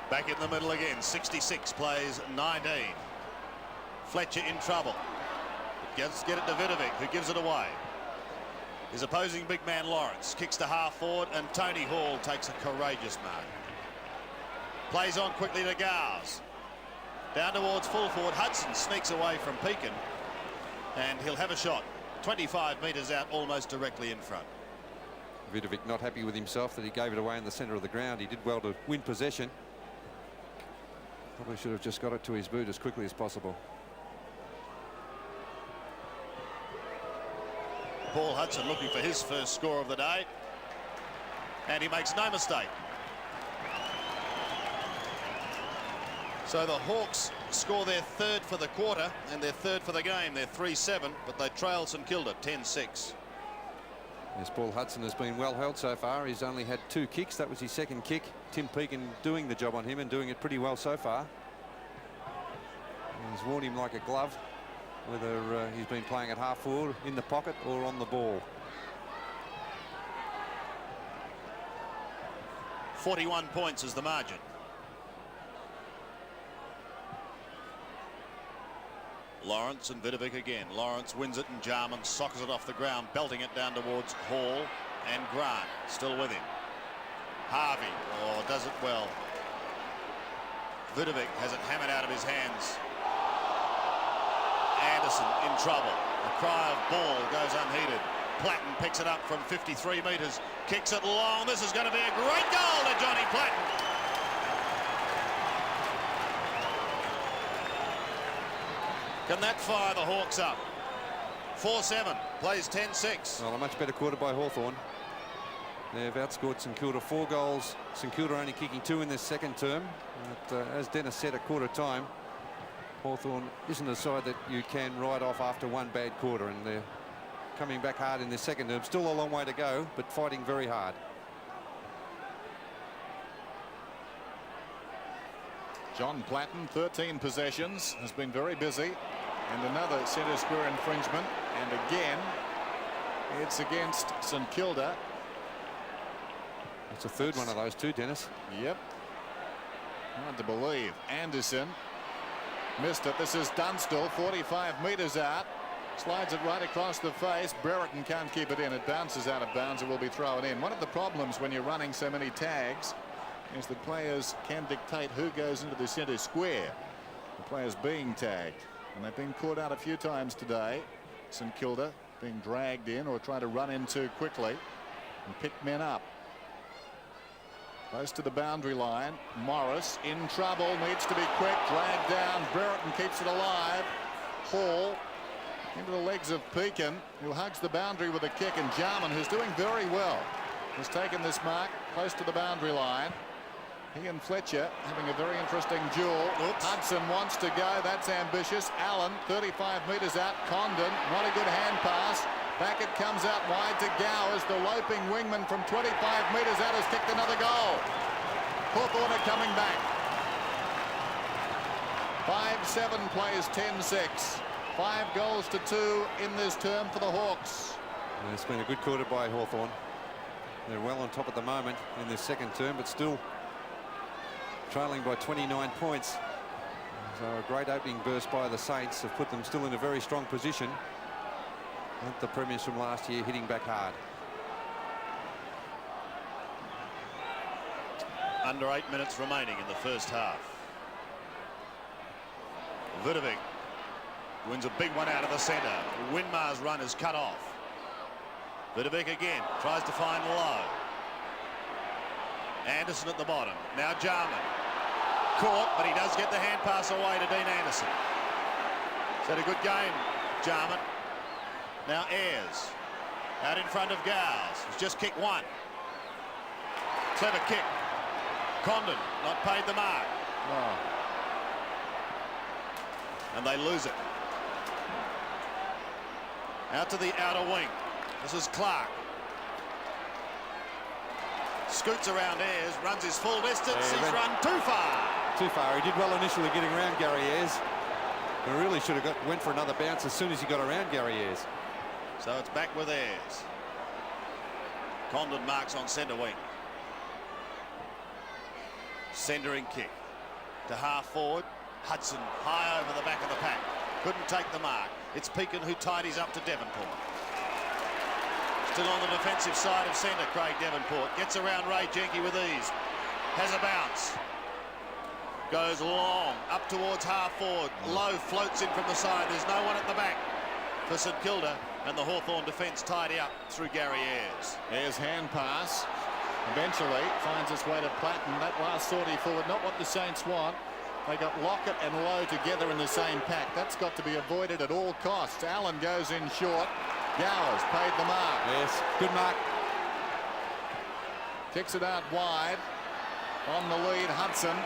Back in the middle again. 66 plays 19. Fletcher in trouble. Get it to Vidovic, who gives it away. His opposing big man Lawrence kicks to half forward, and Tony Hall takes a courageous mark. Plays on quickly to Gars. Down towards full forward. Hudson sneaks away from Pekin, and he'll have a shot 25 metres out, almost directly in front.
Vidovic not happy with himself that he gave it away in the centre of the ground. He did well to win possession. Probably should have just got it to his boot as quickly as possible.
Paul Hudson looking for his first score of the day, and he makes no mistake. So the Hawks score their 3rd for the quarter and their 3rd for the game. They're 3-7, but they trail St Kilda 10-6.
Yes, Paul Hudson has been well held so far. He's only had 2 kicks. That was his 2nd kick. Tim Pekin doing the job on him and doing it pretty well so far. He's worn him like a glove, whether he's been playing at half forward, in the pocket or on the ball.
41 points is the margin. Lawrence and Vidovic again. Lawrence wins it and Jarman sockers it off the ground, belting it down towards Hall, and Grant still with him. Harvey, does it well. Vidovic has it hammered out of his hands. Anderson in trouble. A cry of ball goes unheeded. Platten picks it up from 53 metres, kicks it long. This is going to be a great goal to Johnny Platten. Can that fire the Hawks up? 4-7, plays 10-6.
Well, a much better quarter by Hawthorn. They've outscored St Kilda 4 goals. St Kilda only kicking 2 in this 2nd term. But, as Dennis said, at quarter time, Hawthorn isn't a side that you can write off after 1 bad quarter, and they're coming back hard in this 2nd term. Still a long way to go, but fighting very hard.
John Platten, 13 possessions, has been very busy. And another centre square infringement. And again, it's against St Kilda.
It's a third one of those too, Dennis.
Yep. Hard to believe. Anderson missed it. This is Dunstall, 45 metres out. Slides it right across the face. Brereton can't keep it in. It bounces out of bounds. It will be thrown in. One of the problems when you're running so many tags is that players can dictate who goes into the centre square. The players being tagged. And they've been caught out a few times today. St Kilda being dragged in or trying to run in too quickly and pick men up. Close to the boundary line. Morris in trouble. Needs to be quick. Dragged down. Brereton keeps it alive. Hall into the legs of Pekin, who hugs the boundary with a kick. And Jarman, who's doing very well, has taken this mark close to the boundary line. He and Fletcher having a very interesting duel.
Oops.
Hudson wants to go. That's ambitious. Allen, 35 metres out. Condon, not a good hand pass. Back it comes out wide to Gowers. The loping wingman from 25 metres out has kicked another goal. Hawthorn are coming back. 5-7 plays 10-6. 5 goals to 2 in this term for the Hawks.
And it's been a good quarter by Hawthorn. They're well on top at the moment in this second term, but still trailing by 29 points. So a great opening burst by the Saints have put them still in a very strong position. And the premiers from last year hitting back hard.
Under 8 minutes remaining in the first half. Vidovic wins a big one out of the centre. Winmar's run is cut off. Vidovic again tries to find Lowe. Anderson at the bottom. Now Jarman. Caught, but he does get the hand pass away to Dean Anderson. He's had a good game, Jarman. Now Ayres out in front of Gowers. He's just kicked one. Clever kick. Condon not paid the mark.
Oh.
And they lose it. Out to the outer wing. This is Clark. Scoots around Ayres, runs his full distance. He's run too far.
Too far. He did well initially getting around Gary Ayres. He really should have went for another bounce as soon as he got around Gary Ayres.
So it's back with Ayres. Condon marks on centre wing. Centering kick to half forward. Hudson high over the back of the pack. Couldn't take the mark. It's Pekin who tidies up to Devonport. Still on the defensive side of centre, Craig Devonport. Gets around Ray Jenke with ease. Has a bounce. Goes long, up towards half forward. Lowe floats in from the side. There's no one at the back for St Kilda. And the Hawthorn defence tidy up through Gary Ayres.
Ayres' hand pass. Eventually finds its way to Platten. That last sortie forward, not what the Saints want. They got Lockett and Lowe together in the same pack. That's got to be avoided at all costs. Allen goes in short. Gowers paid the mark.
Yes, good mark.
Kicks it out wide. On the lead, Hudson.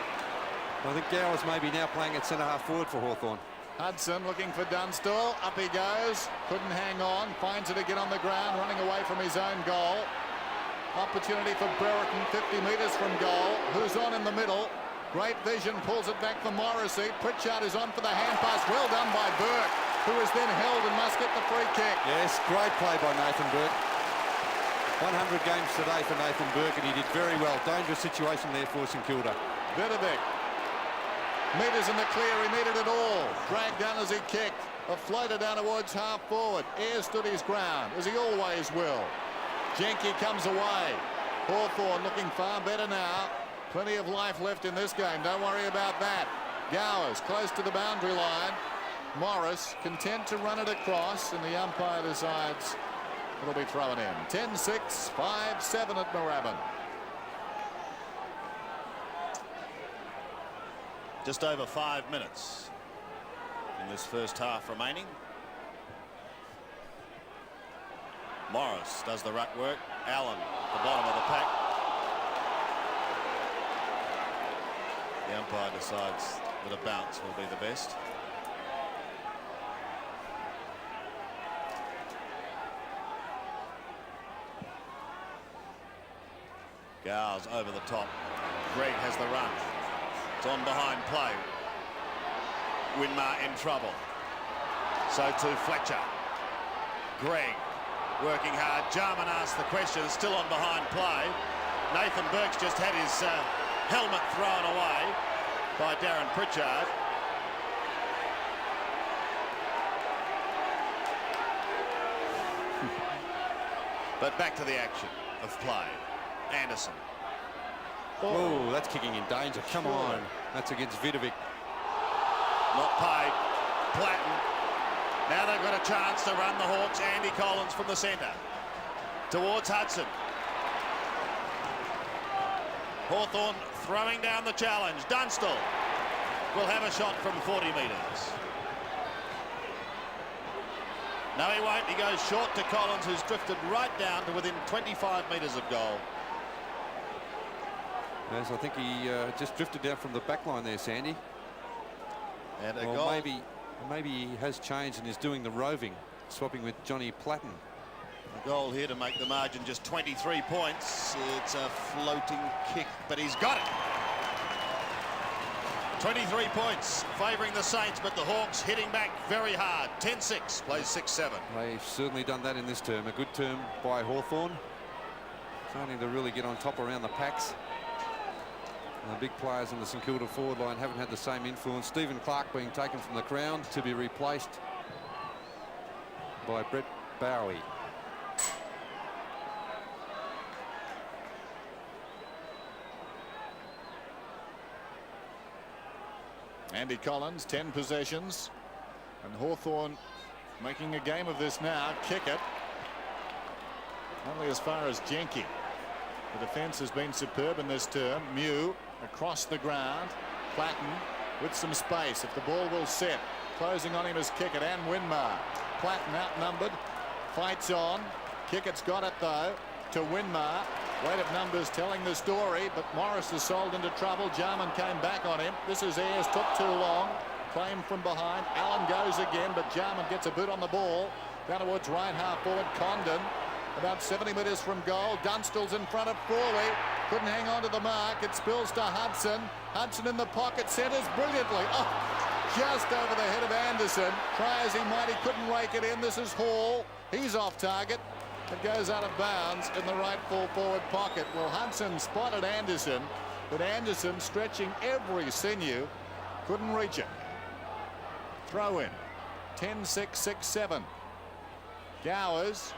I think Gowers may be now playing at centre half forward for Hawthorn.
Hudson looking for Dunstall. Up he goes. Couldn't hang on. Finds it again on the ground, running away from his own goal. Opportunity for Brereton, 50 metres from goal. Who's on in the middle? Great vision, pulls it back for Morrissey. Pritchard is on for the hand pass. Well done by Burke, who is then held and must get the free kick.
Yes, great play by Nathan Burke. 100 games today for Nathan Burke, and he did very well. Dangerous situation there for St Kilda.
Vidovic. Meters in the clear, he needed it all. Dragged down as he kicked. A floater down towards half forward. Ayres stood his ground, as he always will. Jenke comes away. Hawthorn looking far better now. Plenty of life left in this game. Don't worry about that. Gowers close to the boundary line. Morris content to run it across, and the umpire decides it'll be thrown in. 10-6, 5-7 at Moorabbin.
Just over 5 minutes in this first half remaining. Morris does the ruck work. Allen, the bottom of the pack. The umpire decides that a bounce will be the best. Gowers over the top. Greg has the run. It's on behind play. Winmar in trouble. So too Fletcher. Gregg working hard. Jarman asked the question. Still on behind play. Nathan Burke's just had his helmet thrown away by Darren Pritchard. But back to the action of play. Anderson.
Oh, that's kicking in danger. Come on. That's against Vidovic.
Not paid. Platten. Now they've got a chance to run the Hawks. Andy Collins from the centre. Towards Hudson. Hawthorn throwing down the challenge. Dunstall will have a shot from 40 metres. No, he won't. He goes short to Collins, who's drifted right down to within 25 metres of goal.
Yes, I think he just drifted down from the back line there, Sandy.
And a
Well,
goal.
maybe he has changed and is doing the roving, swapping with Johnny Platten.
A goal here to make the margin just 23 points. It's a floating kick, but he's got it. 23 points favouring the Saints, but the Hawks hitting back very hard. 10-6, plays 6-7.
They've certainly done that in this term. A good term by Hawthorn. Starting to really get on top around the packs. And the big players in the St Kilda forward line haven't had the same influence. Stephen Clark being taken from the Crown to be replaced by Brett Bowie.
Andy Collins, 10 possessions. And Hawthorn making a game of this now. Kick it. Only as far as Jenke. The defence has been superb in this term. Mew across the ground. Platten with some space. If the ball will set. Closing on him is Kickett and Winmar. Platten outnumbered. Fights on. Kickett's got it though. To Winmar. Weight of numbers telling the story, but Morris is sold into trouble. Jarman came back on him. This is Ayres, took too long. Claim from behind. Allen goes again, but Jarman gets a boot on the ball. Down towards right half forward. Condon about 70 metres from goal. Dunstall's in front of Frawley. Couldn't hang on to the mark. It spills to Hudson. Hudson in the pocket, centres brilliantly. Oh, just over the head of Anderson. Try as he might, he couldn't rake it in. This is Hall. He's off target. It goes out of bounds in the right full forward pocket. Well, Hudson spotted Anderson, but Anderson stretching every sinew couldn't reach it. Throw in. 10-6, 6-7. Gowers.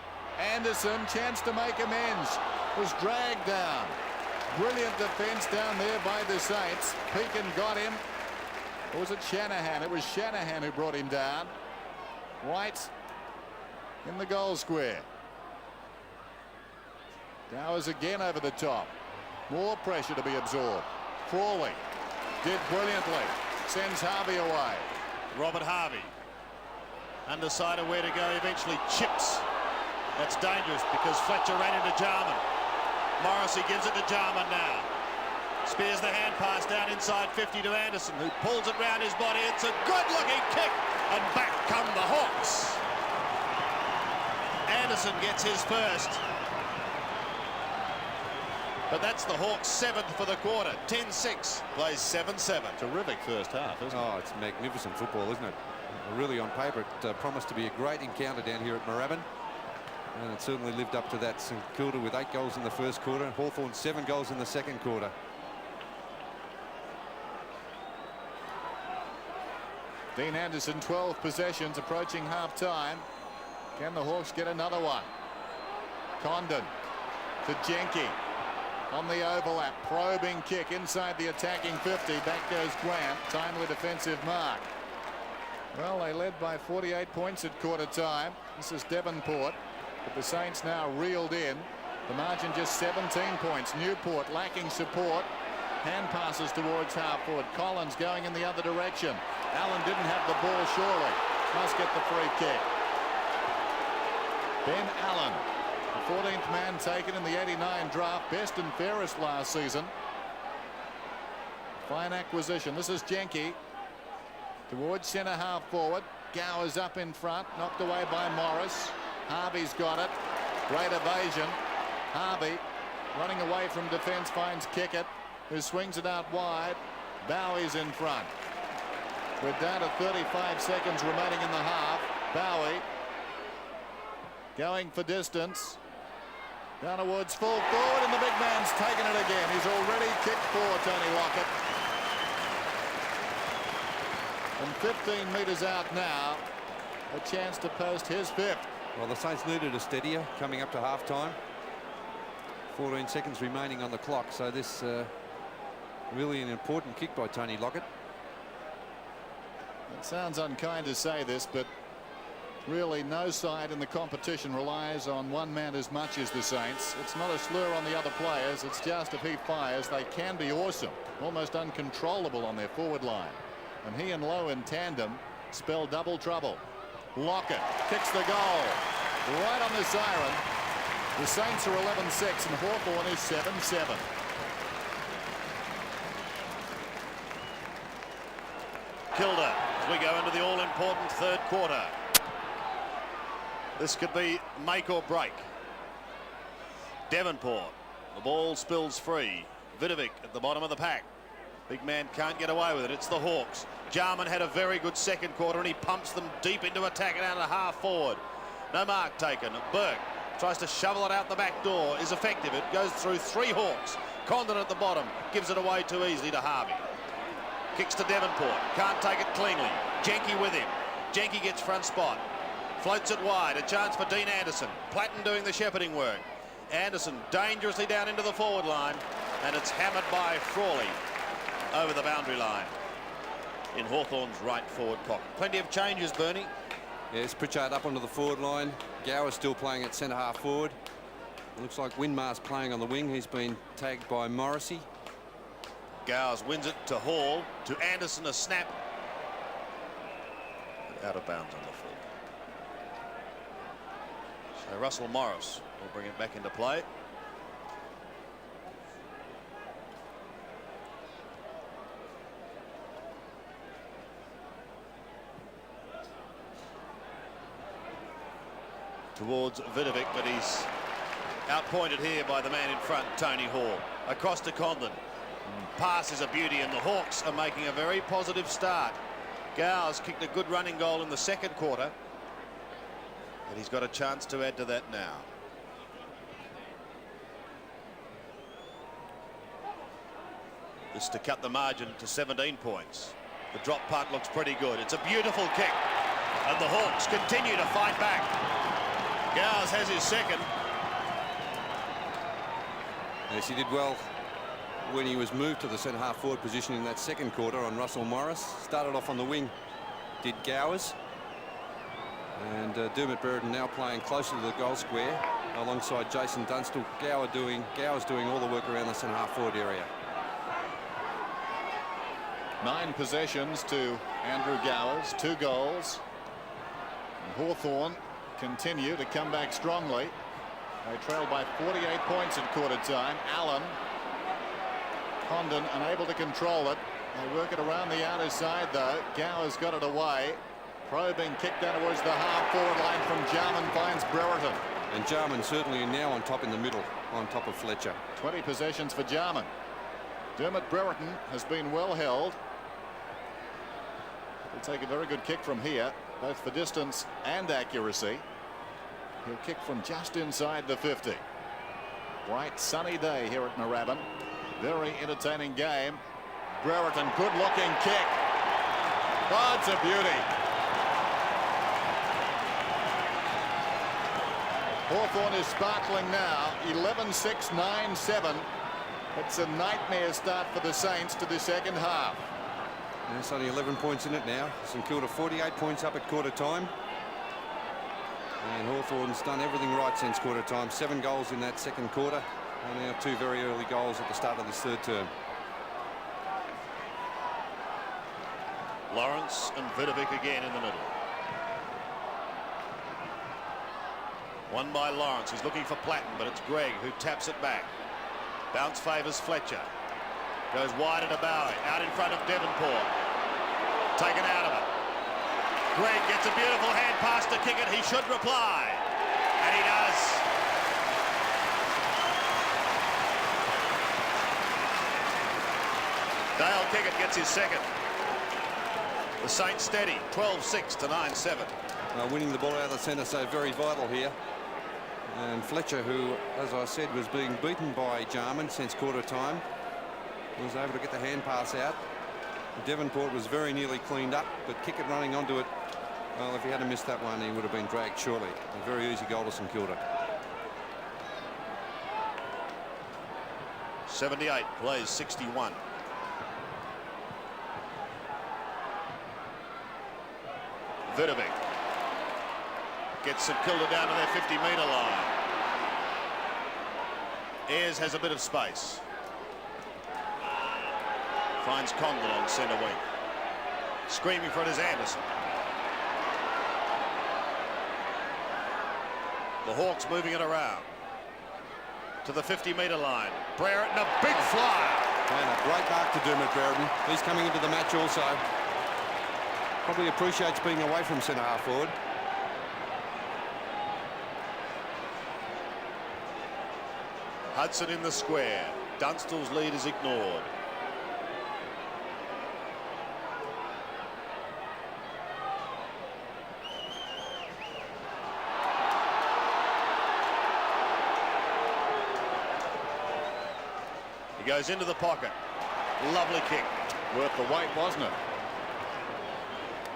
Anderson, chance to make amends. Was dragged down. Brilliant defence down there by the Saints. Pekin got him. Or was it Shanahan? It was Shanahan who brought him down. White in the goal square. Gowers again over the top. More pressure to be absorbed. Frawley did brilliantly. Sends Harvey away.
Robert Harvey. Undecided where to go. Eventually chips. That's dangerous because Fletcher ran into Jarman. Morrissey gives it to Jarman now. Spears the hand pass down inside 50 to Anderson, who pulls it round his body. It's a good-looking kick, and back come the Hawks. Anderson gets his first. But that's the Hawks' 7th for the quarter. 10-6, plays 7-7.
Terrific first half, isn't it?
Oh, it's magnificent football, isn't it? Really, on paper, it promised to be a great encounter down here at Moorabbin. And it certainly lived up to that. St Kilda with 8 goals in the first quarter. Hawthorn 7 goals in the second quarter.
Dean Anderson, 12 possessions, approaching half-time. Can the Hawks get another one? Condon to Jenke. On the overlap, probing kick inside the attacking 50. Back goes Grant. Timely defensive mark. Well, they led by 48 points at quarter time. This is Devonport. But the Saints now reeled in. The margin just 17 points. Newport lacking support. Hand passes towards half forward. Collins going in the other direction. Allen didn't have the ball surely. Must get the free kick. Ben Allen, the 14th man taken in the 89 draft. Best and fairest last season. Fine acquisition. This is Jenke. Towards centre half forward. Gowers up in front. Knocked away by Morris. Harvey's got it. Great evasion. Harvey running away from defence finds Kickett, who swings it out wide. Bowie's in front. We're down to 35 seconds remaining in the half. Bowie going for distance. Down towards full forward, and the big man's taken it again. He's already kicked for Tony Lockett. And 15 metres out now, a chance to post his fifth.
Well, the Saints needed a steadier coming up to half-time. 14 seconds remaining on the clock, so this really an important kick by Tony Lockett.
It sounds unkind to say this, but really no side in the competition relies on one man as much as the Saints. It's not a slur on the other players. It's just if he fires, they can be awesome, almost uncontrollable on their forward line. And he and Lowe in tandem spell double trouble. Lockett kicks the goal right on the siren. The Saints are 11-6 and Hawthorn is 7-7.
Kilda as we go into the all-important third quarter. This could be make or break. Devonport. The ball spills free. Vidovic at the bottom of the pack. Big man can't get away with it. It's the Hawks. Jarman had a very good second quarter and he pumps them deep into attack and out of half forward. No mark taken. Burke tries to shovel it out the back door. Is effective. It goes through three Hawks. Condon at the bottom gives it away too easily to Harvey. Kicks to Devonport. Can't take it cleanly. Jenke with him. Jenke gets front spot. Floats it wide. A chance for Dean Anderson. Platten doing the shepherding work. Anderson dangerously down into the forward line. And it's hammered by Frawley over the boundary line in Hawthorn's right forward pocket. Plenty of changes, Bernie.
Yes, Pritchard up onto the forward line. Gower's still playing at centre half forward. It looks like Winmar's playing on the wing. He's been tagged by Morrissey.
Gowers wins it to Hall. To Anderson, a snap. But out of bounds on the full. So Russell Morris will bring it back into play. Towards Vidovic, but he's outpointed here by the man in front, Tony Hall. Across to Condon. Pass is a beauty, and the Hawks are making a very positive start. Gowers kicked a good running goal in the second quarter, and he's got a chance to add to that now. This to cut the margin to 17 points. The drop punt looks pretty good. It's a beautiful kick, and the Hawks continue to fight back. Gowers has his second.
Yes, he did well when he was moved to the centre half forward position in that second quarter on Russell Morris. Started off on the wing, did Gowers. And Dermot Brereton now playing closer to the goal square alongside Jason Dunstall. Gowers doing all the work around the centre half forward area.
9 possessions to Andrew Gowers, 2 goals. And Hawthorn continue to come back strongly. They trail by 48 points at quarter time. Allen, Condon unable to control it. They work it around the outer side though. Gowers got it away. Probing kick down towards the half forward line from Jarman finds Brereton.
And Jarman certainly now on top in the middle, on top of Fletcher.
20 possessions for Jarman. Dermot Brereton has been well held. He'll take a very good kick from here, both for distance and accuracy. He'll kick from just inside the 50. Bright sunny day here at Moorabbin. Very entertaining game. Brereton, good looking kick. Oh, it's a beauty. Hawthorn is sparkling now. 11-6, 9-7. It's a nightmare start for the Saints to the second half.
There's only 11 points in it now. St Kilda 48 points up at quarter time. And Hawthorn's done everything right since quarter time. 7 goals in that second quarter. And now 2 very early goals at the start of this third term.
Lawrence and Vidovic again in the middle. Won by Lawrence. He's looking for Platten, but it's Gregg who taps it back. Bounce favours Fletcher. Goes wide to Bowie. Out in front of Devonport. Taken out of it. Gregg gets a beautiful hand pass to kick it. He should reply. And he does. Dale Kickett gets his second. The Saints steady, 12-6 to 9-7.
Winning the ball out of the centre, so very vital here. And Fletcher, who, as I said, was being beaten by Jarman since quarter time, was able to get the hand pass out. Devonport was very nearly cleaned up, but Kickett running onto it. Well, if he hadn't missed that one, he would have been dragged surely. A very easy goal to St Kilda.
78 plays 61. Vidovic gets St Kilda down to their 50-metre line. Ayres has a bit of space. Finds Condon on centre wing. Screaming for it is Anderson. The Hawks moving it around to the 50-metre line. Brereton, a big flyer.
And a great mark to Dermot Brereton. He's coming into the match also. Probably appreciates being away from centre half forward.
Hudson in the square. Dunstall's lead is ignored. He goes into the pocket. Lovely kick.
Worth the wait, wasn't it?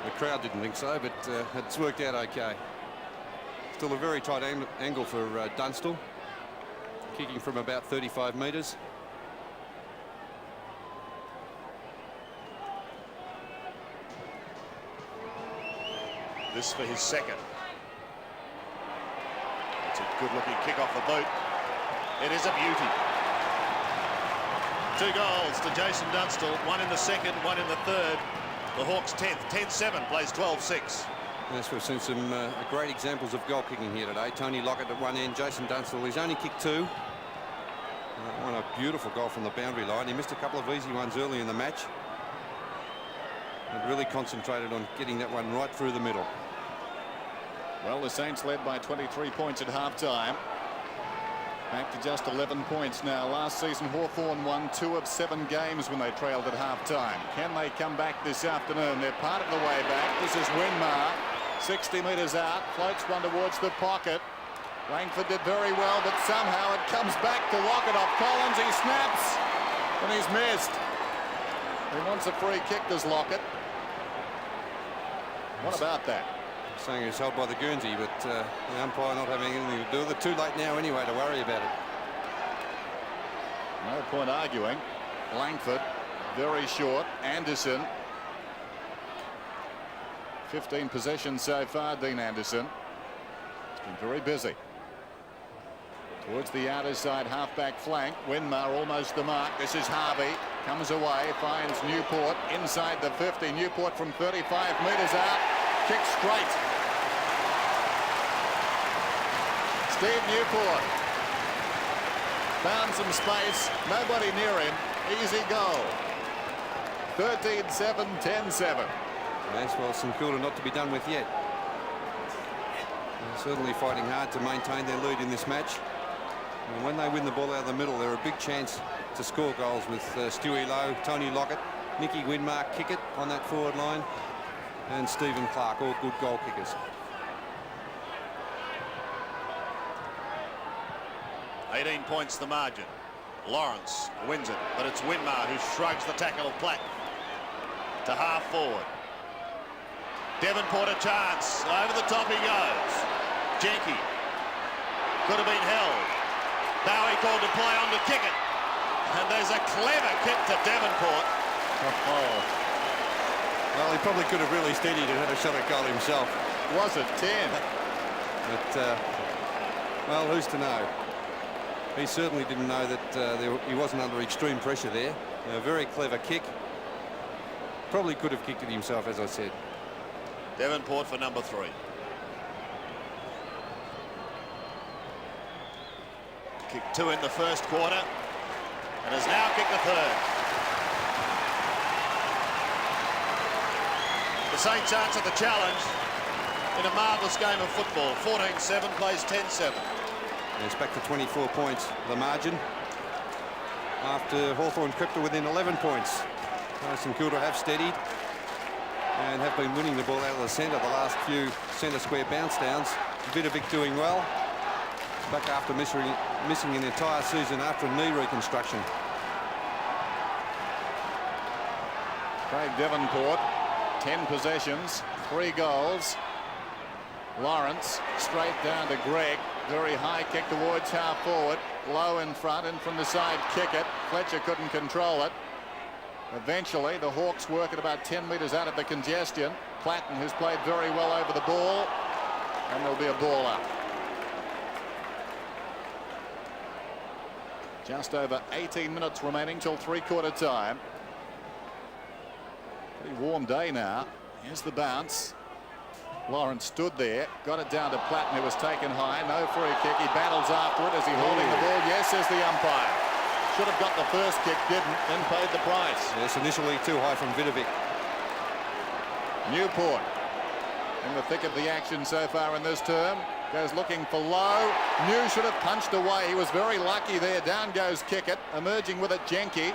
The crowd didn't think so, but it's worked out okay. Still a very tight angle for Dunstall. Kicking from about 35 metres.
This for his second. It's a good-looking kick off the boot. It is a beauty. 2 goals to Jason Dunstall, 1 in the second, 1 in the third. The Hawks 10th, 10-7, plays 12-6.
Yes, we've seen some great examples of goal kicking here today. Tony Lockett at one end, Jason Dunstall, he's only kicked 2. What a beautiful goal from the boundary line. He missed a couple of easy ones early in the match. And really concentrated on getting that one right through the middle.
Well, the Saints led by 23 points at half-time. Back to just 11 points now. Last season, Hawthorn won 2 of 7 games when they trailed at half-time. Can they come back this afternoon? They're part of the way back. This is Winmar, 60 metres out, floats one towards the pocket. Langford did very well, but somehow it comes back to Lockett off Collins. He snaps, and he's missed. He wants a free kick, does Lockett. What about that?
Saying it's held by the Guernsey, but the umpire not having anything to do with it. Too late now anyway to worry about it.
No point arguing. Langford, very short. Anderson. 15 possessions so far, Dean Anderson. It's been very busy. Towards the outer side half-back flank. Winmar almost the mark. This is Harvey. Comes away, finds Newport inside the 50. Newport from 35 metres out. Kick straight. Steve Newport found some space. Nobody near him. Easy goal. 13-7, 10-7.
Yes, well, St Kilda not to be done with yet. They're certainly fighting hard to maintain their lead in this match. And when they win the ball out of the middle, they're a big chance to score goals with Stewie Lowe, Tony Lockett, Nicky Winmar, Kickett on that forward line, and Stephen Clark, all good goal kickers.
18 points the margin. Lawrence wins it, but it's Winmar who shrugs the tackle of Platt to half forward. Devonport a chance. Over the top he goes. Jenke could have been held. Bowie called to play on to Kickett. And there's a clever kick to Devonport.
Oh. Well, he probably could have really steadied and had a shot at goal himself.
Was it 10?
But, well, who's to know? He certainly didn't know that he wasn't under extreme pressure there. A very clever kick. Probably could have kicked it himself, as I said.
Devonport for number 3. Kicked 2 in the first quarter and has now kicked the third. The Saints answer the challenge in a marvellous game of football. 14-7 plays 10-7.
It's back to 24 points, the margin, after Hawthorn crept to within 11 points. St Kilda have steadied and have been winning the ball out of the centre the last few centre square bounce downs. Vidovic doing well. Back after missing an entire season after a knee reconstruction.
Craig Devonport, 10 possessions, 3 goals. Lawrence straight down to Greg. Very high kick towards half forward. Low in front, and from the side kick it. Fletcher couldn't control it. Eventually the Hawks work at about 10 metres out of the congestion. Platten, who's played very well over the ball, and there'll be a ball up. Just over 18 minutes remaining till three-quarter time. Pretty warm day now. Here's the bounce. Lawrence stood there, got it down to Platten, who was taken high. No free kick. He battles after it. Is he holding the ball? Yes, says the umpire. Should have got the first kick, didn't, then paid the price.
Yes, initially too high from Vidovic.
Newport in the thick of the action so far in this term. Goes looking for Lowe. New should have punched away. He was very lucky there. Down goes Kickett. Emerging with it, Jenke.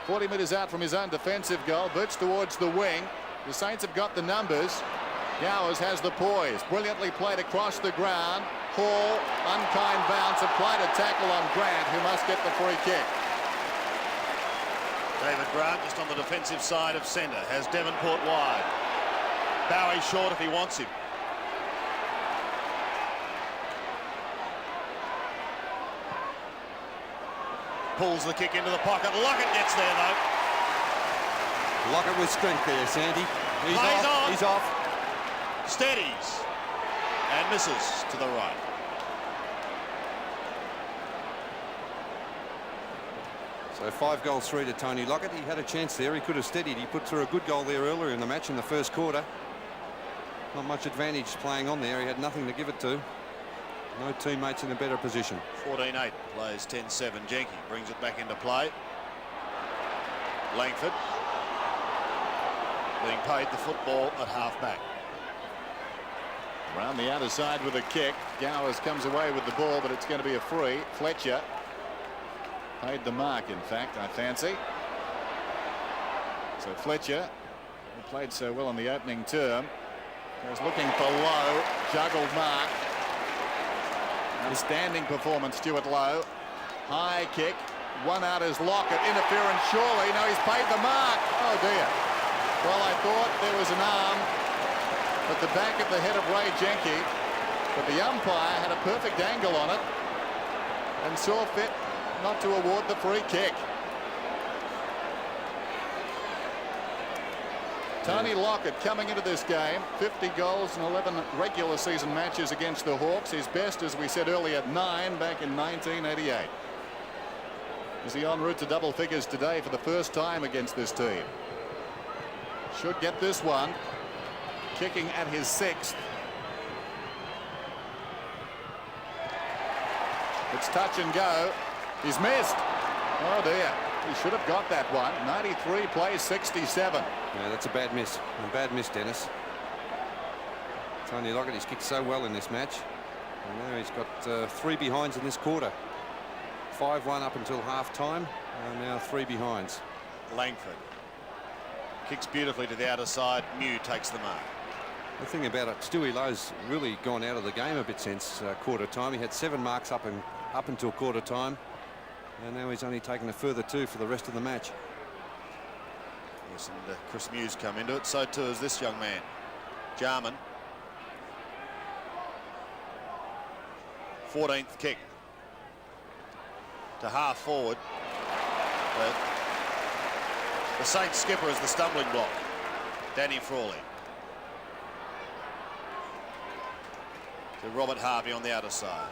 40 metres out from his own defensive goal. Boots towards the wing. The Saints have got the numbers. Gowers has the poise. Brilliantly played across the ground. Hall, unkind bounce, applied a tackle on Grant, who must get the free kick.
David Grant just on the defensive side of centre. Has Devonport wide. Bowie short if he wants him. Pulls the kick into the pocket. Lockett gets there though.
Lockett with strength there, Sandy. He's
Plays
off.
on.
He's off.
Steadies and misses to the right.
So 5 goals 3 to Tony Lockett. He had a chance there. He could have steadied. He put through a good goal there earlier in the match in the first quarter. Not much advantage playing on there. He had nothing to give it to. No teammates in a better position.
14-8 plays 10-7. Jenke brings it back into play. Langford being paid the football at half-back.
Around the outer side with a kick. Gowers comes away with the ball, but it's going to be a free. Fletcher paid the mark, in fact, I fancy. So Fletcher, who played so well in the opening term, was looking for Lowe. Juggled mark. Outstanding performance, Stuart Lowe. High kick. One out is Lockett. Interference surely. No, he's paid the mark. Oh dear. Well, I thought there was an arm at the back of the head of Ray Jenke, but the umpire had a perfect angle on it and saw fit not to award the free kick. Tony Lockett coming into this game, 50 goals in 11 regular season matches against the Hawks. His best, as we said earlier, 9 back in 1988. Is he en route to double figures today for the first time against this team? Should get this one. Kicking at his 6th. It's touch and go. He's missed. Oh dear. He should have got that one. 93 plays 67.
Yeah, that's a bad miss. A bad miss, Dennis. Tony Lockett, he's kicked so well in this match. And now he's got 3 behinds in this quarter. 5-1 up until half-time. And now 3 behinds.
Langford kicks beautifully to the outer side. Mew takes the mark.
The thing about it, Stewie Lowe's really gone out of the game a bit since quarter time. He had 7 marks up until quarter time. And now he's only taken a further 2 for the rest of the match.
Yes, and Chris Mew's come into it. So too is this young man, Jarman. 14th kick to half forward. The Saints skipper is the stumbling block, Danny Frawley. To Robert Harvey on the outer side.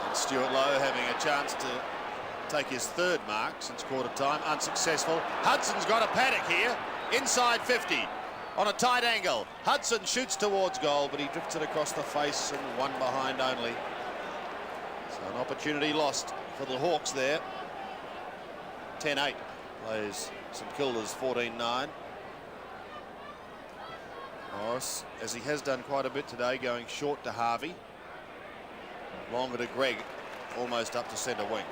And Stuart Lowe having a chance to take his 3rd mark since quarter time. Unsuccessful. Hudson's got a paddock here. Inside 50 on a tight angle. Hudson shoots towards goal, but he drifts it across the face and 1 behind only. So an opportunity lost for the Hawks there. 10-8 plays St Kilda's 14-9. Morris, as he has done quite a bit today, going short to Harvey. Longer to Greg almost up to centre wing.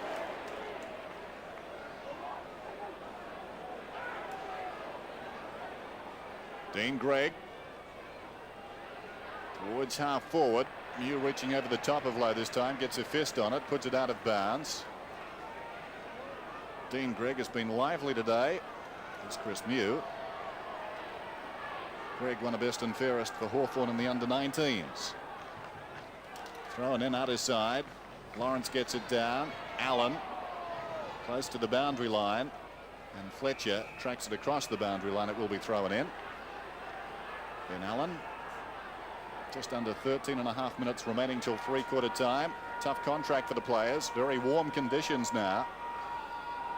Dean Gregg towards half forward. Mew reaching over the top of Lowe this time, gets a fist on it, puts it out of bounds. Dean Gregg has been lively today. It's Chris Mew. Gregg won a best and fairest for Hawthorn in the under-19s. Thrown in out his side. Lawrence gets it down. Allen close to the boundary line, and Fletcher tracks it across the boundary line. It will be thrown in. Ben Allen. Just under 13.5 minutes remaining till three-quarter time. Tough contract for the players. Very warm conditions now.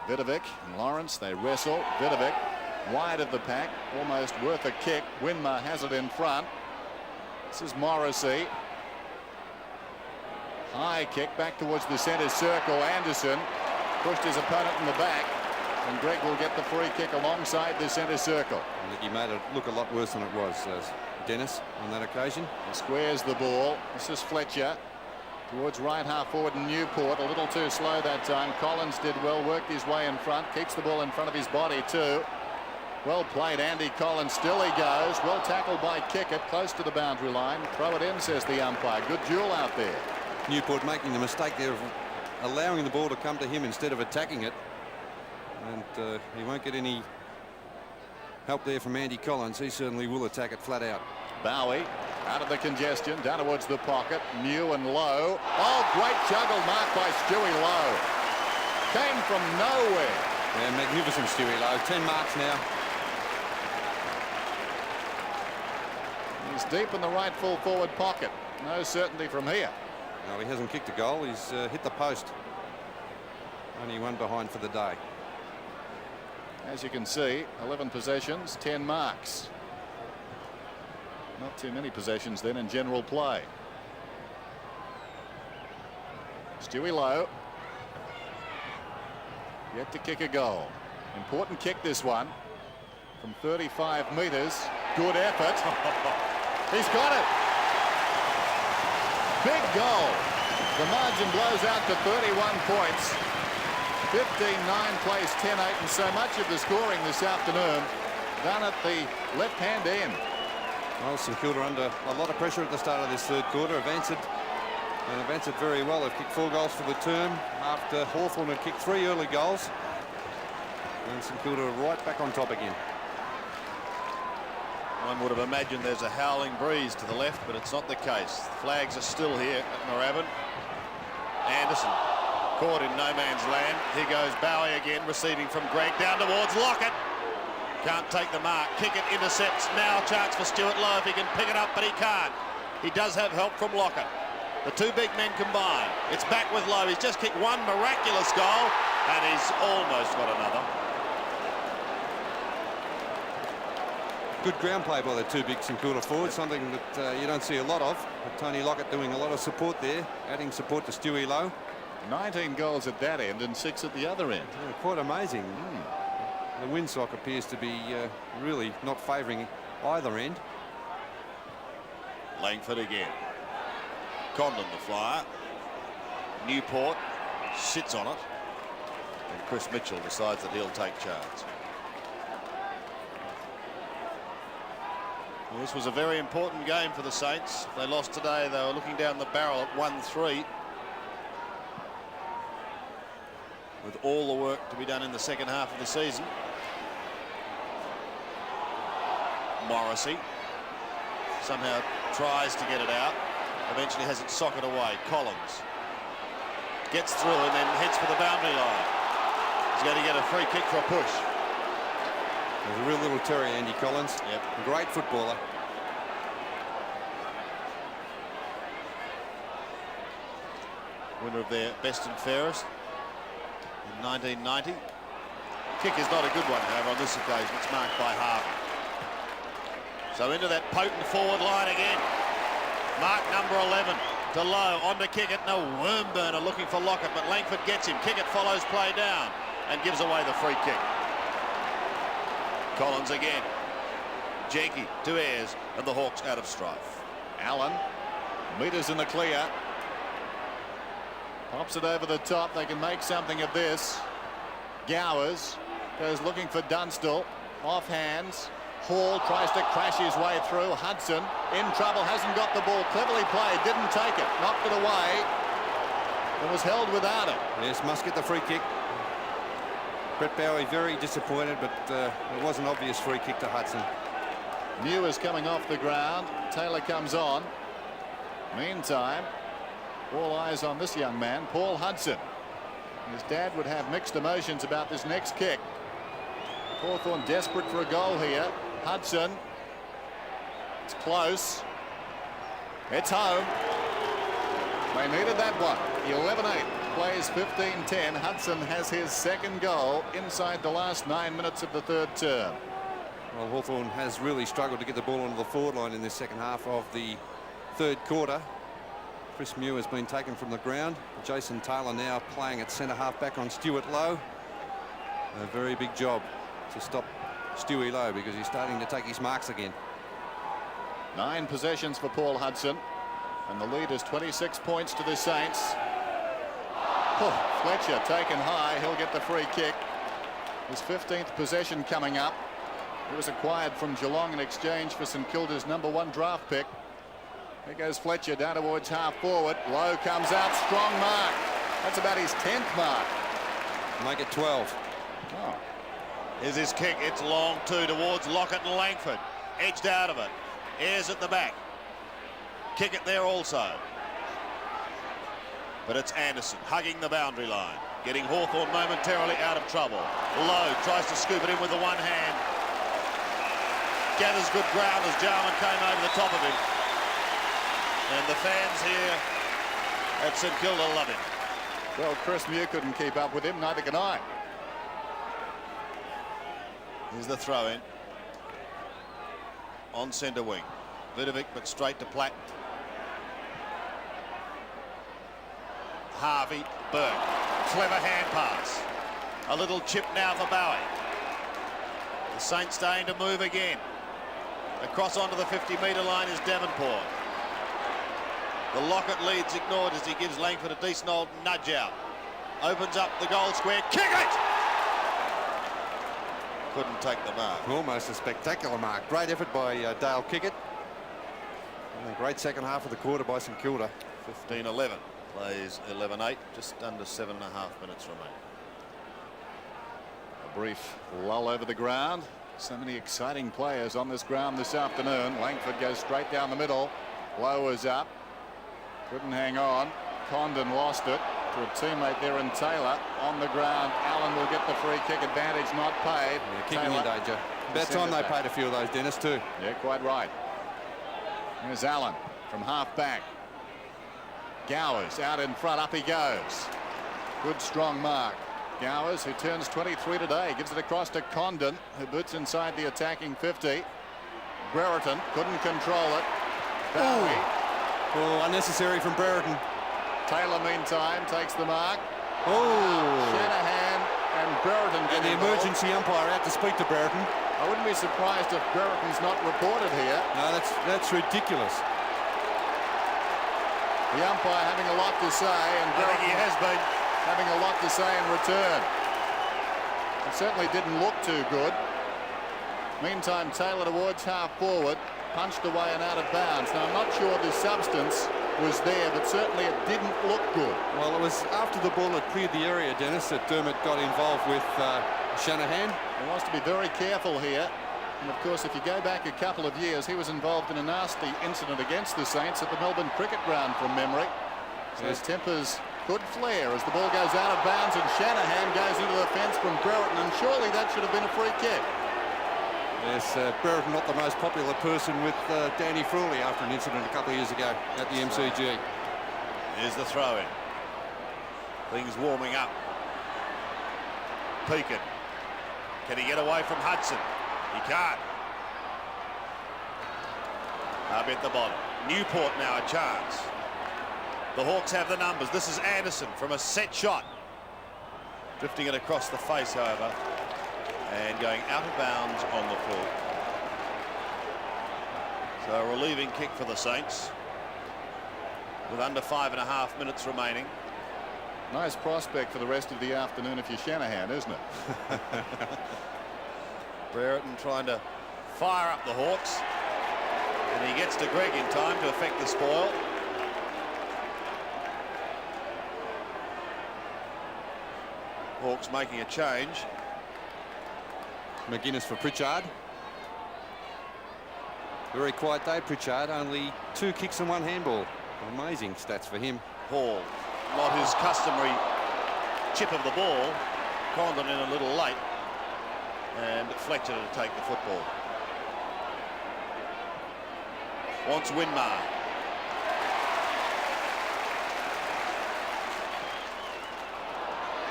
Vidovic and Lawrence, they wrestle. Vidovic wide of the pack, almost worth a kick. Winmar has it in front. This is Morrissey. High kick back towards the centre circle. Anderson pushed his opponent in the back, and Gregg will get the free kick alongside the centre circle.
I think he made it look a lot worse than it was, Dennis, on that occasion.
He squares the ball. This is Fletcher towards right half forward, and Newport a little too slow that time. Collins did well, worked his way in front, keeps the ball in front of his body too. Well played, Andy Collins. Still he goes. Well tackled by Kickett, close to the boundary line. Throw it in, says the umpire. Good duel out there.
Newport making the mistake there of allowing the ball to come to him instead of attacking it, and he won't get any help there from Andy Collins. He certainly will attack it flat out.
Bowie out of the congestion, down towards the pocket. Mew and Lowe. Oh, great juggle mark by Stewie Lowe. Came from nowhere.
Yeah, magnificent Stewie Lowe. 10 marks now.
He's deep in the right full forward pocket. No certainty from here.
No, he hasn't kicked a goal. He's hit the post. Only one behind for the day.
As you can see, 11 possessions, 10 marks. Not too many possessions then in general play. Stewie Lowe yet to kick a goal. Important kick, this one, from 35 metres. Good effort. He's got it. Big goal. The margin blows out to 31 points. 15-9 plays 10-8, and so much of the scoring this afternoon done at the left-hand end.
Well, St Kilda under a lot of pressure at the start of this third quarter. Have answered very well. They've kicked 4 goals for the term after Hawthorn had kicked 3 early goals. And St Kilda are right back on top again.
One would have imagined there's a howling breeze to the left, but it's not the case. The flags are still here at Moorabbin. Anderson caught in no man's land. Here goes Bowie again, receiving from Gregg, down towards Lockett. Can't take the mark. Kickett intercepts. Now a chance for Stuart Lowe if he can pick it up, but he can't. He does have help from Lockett. The two big men combined. It's back with Lowe. He's just kicked one miraculous goal, and he's almost got another.
Good ground play by the two big St Kilda forwards, something that you don't see a lot of. But Tony Lockett doing a lot of support there, adding support to Stewie Lowe.
19 goals at that end and 6 at the other end.
Yeah, quite amazing. The windsock appears to be really not favouring either end.
Langford again. Condon the flyer. Newport sits on it. And Chris Mitchell decides that he'll take charge. Well, this was a very important game for the Saints. If they lost today, they were looking down the barrel at 1-3. With all the work to be done in the second half of the season. Morrissey somehow tries to get it out. Eventually has it socket away. Collins gets through and then heads for the boundary line. He's going to get a free kick for a push.
He's a real little terrier, Andy Collins.
Yep.
A great footballer.
Winner of their best and fairest in 1990. Kick is not a good one, however, on this occasion. It's marked by Harvey. So into that potent forward line again. Mark number 11 to Lowe, on to Kickett. No, Wormburner looking for Lockett, but Langford gets him. Kickett follows play down and gives away the free kick. Collins again. Jenke to Ayres, and the Hawks out of strife.
Allen, metres in the clear. Pops it over the top. They can make something of this. Gowers goes looking for Dunstall. Off hands. Hall tries to crash his way through. Hudson in trouble, hasn't got the ball. Cleverly played, didn't take it. Knocked it away. And was held without it.
Yes, must get the free kick. Brett Bowie very disappointed, but it was an obvious free kick to Hudson.
Mew is coming off the ground. Taylor comes on. Meantime, all eyes on this young man, Paul Hudson. His dad would have mixed emotions about this next kick. Hawthorn desperate for a goal here. Hudson. It's close. It's home. They needed that one. 11-8. Plays 15-10. Hudson has his second goal inside the last 9 minutes of the third term.
Well, Hawthorn has really struggled to get the ball onto the forward line in this second half of the third quarter. Chris Mew has been taken from the ground. Jason Taylor now playing at centre half back on Stuart Lowe. A very big job to stop Stewie Lowe because he's starting to take his marks again.
9 possessions for Paul Hudson, and the lead is 26 points to the Saints. Oh, Fletcher taken high. He'll get the free kick. His 15th possession coming up. He was acquired from Geelong in exchange for St Kilda's #1 draft pick. Here goes Fletcher down towards half forward. Lowe comes out, strong mark. That's about his 10th mark.
Make it 12.
Oh.
Here's his kick. It's long too towards Lockett and Langford. Edged out of it. Ayres at the back. Kick it there also. But it's Anderson hugging the boundary line. Getting Hawthorn momentarily out of trouble. Lowe tries to scoop it in with the one hand. Gathers good ground as Jarman came over the top of him. And the fans here at St Kilda love him.
Well, Chris Mew couldn't keep up with him, neither can I.
Here's the throw in. On centre wing. Vidovic, but straight to Platt. Harvey, Burke. Clever hand pass. A little chip now for Bowie. The Saints starting to move again. Across onto the 50-metre line is Davenport. The Lockett lead's ignored as he gives Langford a decent old nudge out. Opens up the goal square. Kick it! Couldn't take the mark.
Almost a spectacular mark. Great effort by Dale Kickett. And a great second half of the quarter by St Kilda.
15-11. Plays 11-8. Just under 7.5 minutes remaining.
A brief lull over the ground. So many exciting players on this ground this afternoon. Langford goes straight down the middle. Lowe is up. Couldn't hang on. Condon lost it to a teammate there in Taylor. On the ground, Allen will get the free kick advantage, not paid.
Yeah, kicking in danger. About time they paid a few of those, Dennis, too.
Yeah, quite right. Here's Allen from half back. Gowers out in front, up he goes. Good strong mark. Gowers, who turns 23 today, gives it across to Condon, who boots inside the attacking 50. Brereton couldn't control it. Bowie.
Oh, unnecessary from Brereton.
Taylor, meantime, takes the mark.
Oh.
Shanahan and Brereton.
And the emergency umpire out to speak to Brereton.
I wouldn't be surprised if Brereton's not reported here.
No, that's ridiculous.
The umpire having a lot to say, and
I think he has been
having a lot to say in return. It certainly didn't look too good. Meantime, Taylor towards half forward, punched away and out of bounds. Now, I'm not sure the substance was there, but certainly it didn't look good.
Well, it was after the ball had cleared the area, Dennis, that Dermott got involved with Shanahan.
He wants to be very careful here. And of course, if you go back a couple of years, he was involved in a nasty incident against the Saints at the Melbourne Cricket Ground from memory. So his tempers could flare as the ball goes out of bounds and Shanahan goes into the fence from Brereton, and surely that should have been a free kick.
Yes, Brereton not the most popular person with Danny Frawley after an incident a couple of years ago at the MCG.
Here's the throw in. Things warming up. Pekin. Can he get away from Hudson? He can't. Up at the bottom. Newport now a chance. The Hawks have the numbers. This is Anderson from a set shot. Drifting it across the face, however, and going out of bounds on the full. So a relieving kick for the Saints with under 5.5 minutes remaining.
Nice prospect for the rest of the afternoon if you're Shanahan, isn't it?
Brereton trying to fire up the Hawks, and he gets to Greg in time to effect the spoil. Hawks making a change.
McGuinness for Pritchard. Very quiet day, Pritchard. Only 2 kicks and 1 handball. Amazing stats for him.
Hall, not his customary chip of the ball. Condon in a little late, and Fletcher to take the football. Wants Winmar.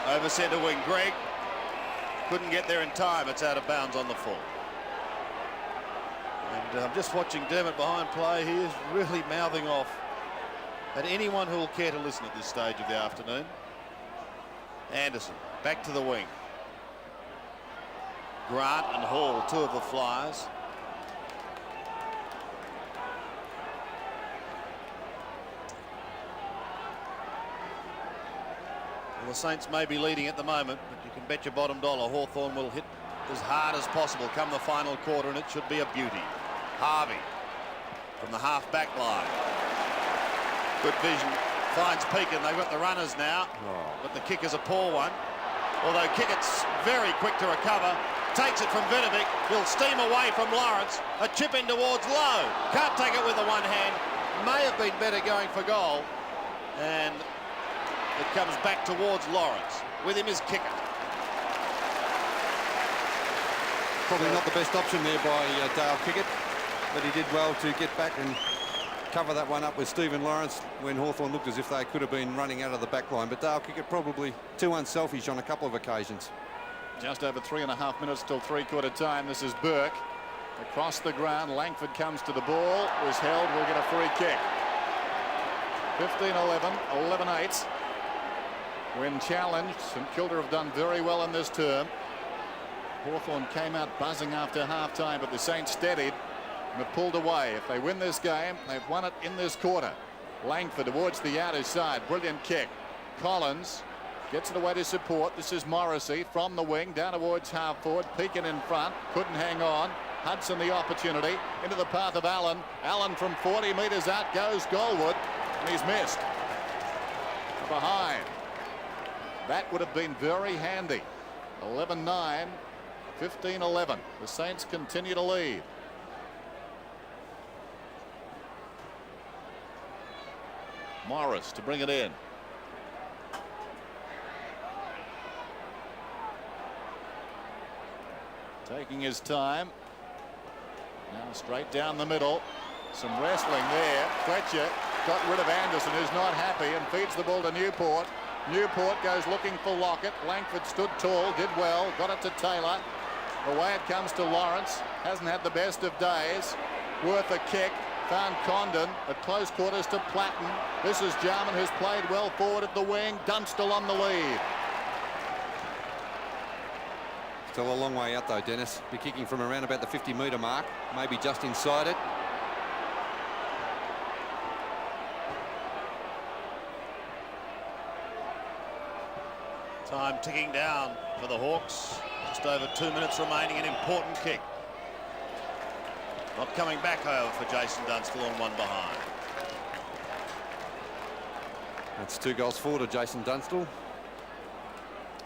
Over centre wing, Greg couldn't get there in time. It's out of bounds on the full. And I'm just watching Dermott behind play. He is really mouthing off at anyone who will care to listen at this stage of the afternoon. Anderson back to the wing. Grant and Hall, 2 of the flyers. Well, the Saints may be leading at the moment, but you can bet your bottom dollar Hawthorn will hit as hard as possible come the final quarter, and it should be a beauty. Harvey from the half-back line. Good vision. Finds Pekin. They've got the runners now, but the kick is a poor one. Although Kickett's very quick to recover. Takes it from Vidovic. He'll steam away from Lawrence. A chip in towards Lowe. Can't take it with the one hand. May have been better going for goal. And it comes back towards Lawrence. With him is Kickett.
Probably not the best option there by Dale Kickett, but he did well to get back and cover that one up with Stephen Lawrence when Hawthorn looked as if they could have been running out of the back line. But Dale Kickett probably too unselfish on a couple of occasions.
Just over 3.5 minutes till 3/4 time. This is Burke across the ground. Langford comes to the ball, was held, will get a free kick. 15-11, 11-8. When challenged, St Kilda have done very well in this term. Hawthorn came out buzzing after half-time, but the Saints steadied and have pulled away. If they win this game, they've won it in this quarter. Langford towards the outer side. Brilliant kick. Collins gets it away to support. This is Morrissey from the wing down towards half forward. Pekin in front. Couldn't hang on. Hudson the opportunity. Into the path of Allen. Allen from 40 metres out goes Goldwood, and he's missed. Behind. That would have been very handy. 11-9, 15-11. The Saints continue to lead. Morris to bring it in. Taking his time. Now straight down the middle. Some wrestling there. Fletcher got rid of Anderson, who's not happy, and feeds the ball to Newport. Newport goes looking for Lockett. Langford stood tall, did well, got it to Taylor. Away it comes to Lawrence. Hasn't had the best of days. Worth a kick. Found Condon at close quarters to Platten. This is Jarman, who's played well forward at the wing. Dunstall on the lead.
Still a long way out though, Dennis. Be kicking from around about the 50-metre mark, maybe just inside it.
Time ticking down for the Hawks. Just over 2 minutes remaining. An important kick. Not coming back, however, for Jason Dunstall on one behind.
That's 2 goals forward to Jason Dunstall.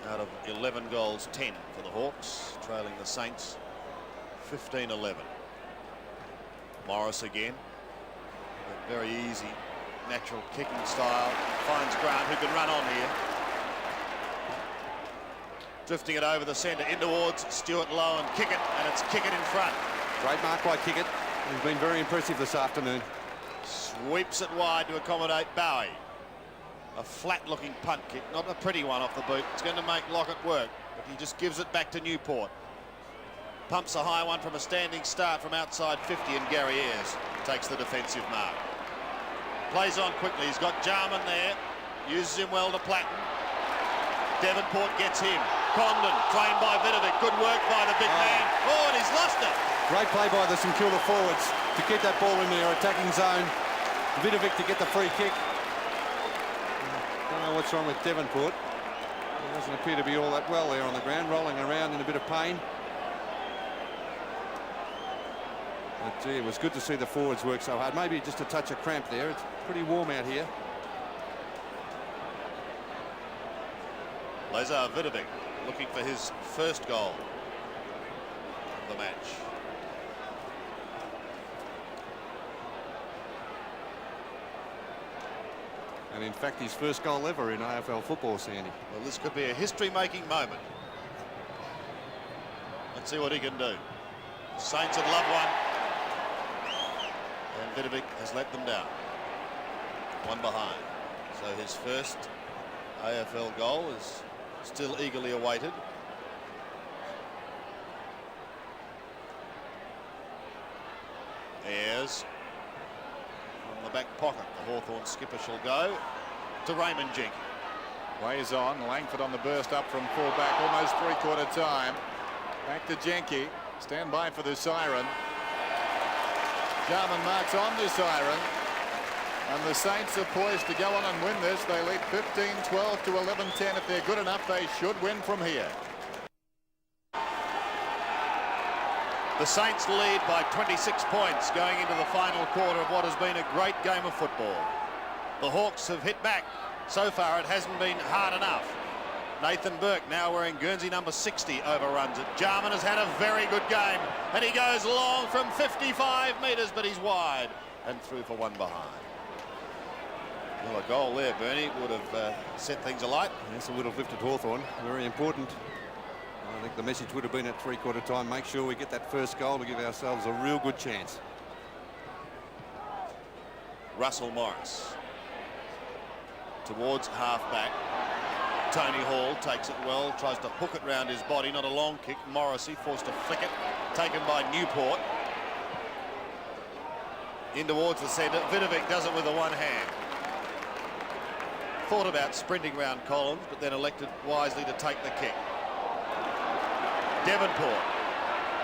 Out of 11 goals, 10 for the Hawks, trailing the Saints 15-11. Morris again. A very easy, natural kicking style. Finds Grant, who can run on here. Drifting it over the centre in towards Stuart Lowe and Kickett, and it's Kickett in front.
Great mark by Kickett. He's been very impressive this afternoon.
Sweeps it wide to accommodate Bowie. A flat-looking punt kick, not a pretty one off the boot. It's going to make Lockett work, but he just gives it back to Newport. Pumps a high one from a standing start from outside 50, and Gary Ayres takes the defensive mark. Plays on quickly. He's got Jarman there. Uses him well to Platten. Devonport gets him. Condon, trained by Vidovic. Good work by the big man. Oh, and he's lost it.
Great play by the St Kilda forwards to keep that ball in their attacking zone. Vidovic to get the free kick. Don't know what's wrong with Devonport. He doesn't appear to be all that well there on the ground, rolling around in a bit of pain. But gee, it was good to see the forwards work so hard. Maybe just a touch of cramp there. It's pretty warm out here.
Lazar Vidovic looking for his first goal of the match.
And in fact, his first goal ever in AFL football, Sandy.
Well, this could be a history-making moment. Let's see what he can do. Saints had loved one. And Vidovic has let them down. One behind. So his first AFL goal is still eagerly awaited. Ayres from the back pocket. The Hawthorn skipper shall go to Raymond Jenkins.
Plays on. Langford on the burst up from full-back, almost three-quarter time. Back to Jenke. Stand by for the siren. Jarman marks on the siren. And the Saints are poised to go on and win this. They lead 15-12 to 11-10. If they're good enough, they should win from here.
The Saints lead by 26 points going into the final quarter of what has been a great game of football. The Hawks have hit back. So far it hasn't been hard enough. Nathan Burke, now wearing Guernsey number 60, overruns it. Jarman has had a very good game, and he goes long from 55 metres, but he's wide and through for one behind. Well, a goal there, Bernie, would have set things alight.
Yes, it would have lifted Hawthorn. Very important. I think the message would have been at three-quarter time, make sure we get that first goal to give ourselves a real good chance.
Russell Morris towards half-back. Tony Hall takes it well, tries to hook it round his body, not a long kick. Morrissey forced to flick it, taken by Newport. In towards the centre. Vidovic does it with the one hand. Thought about sprinting round Collins, but then elected wisely to take the kick. Devonport.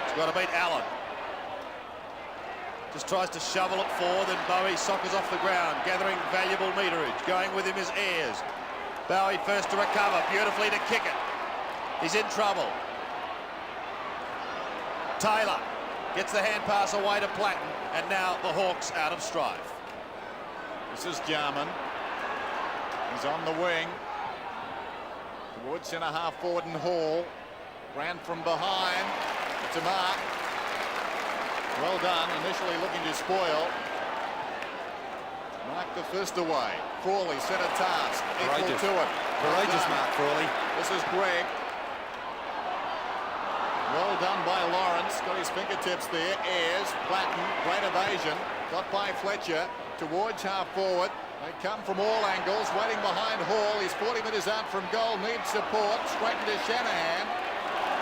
He's got to beat Allen. Just tries to shovel it forward, then Bowie soccers off the ground, gathering valuable meterage. Going with him is Ayres. Bowie first to recover, beautifully to kick it. He's in trouble. Taylor gets the hand pass away to Platten, and now the Hawks out of strife.
This is Jarman. He's on the wing. Towards centre half forward and Hall. Ran from behind. It's a mark. Well done. Initially looking to spoil. Mark the first away. Frawley set a task. Equal to it.
Courageous mark, Frawley.
This is Greg. Well done by Lawrence. Got his fingertips there. Ayres. Platten. Great evasion. Got by Fletcher. Towards half forward. They come from all angles. Waiting behind Hall. He's 40 metres out from goal. Needs support. Straight into Shanahan.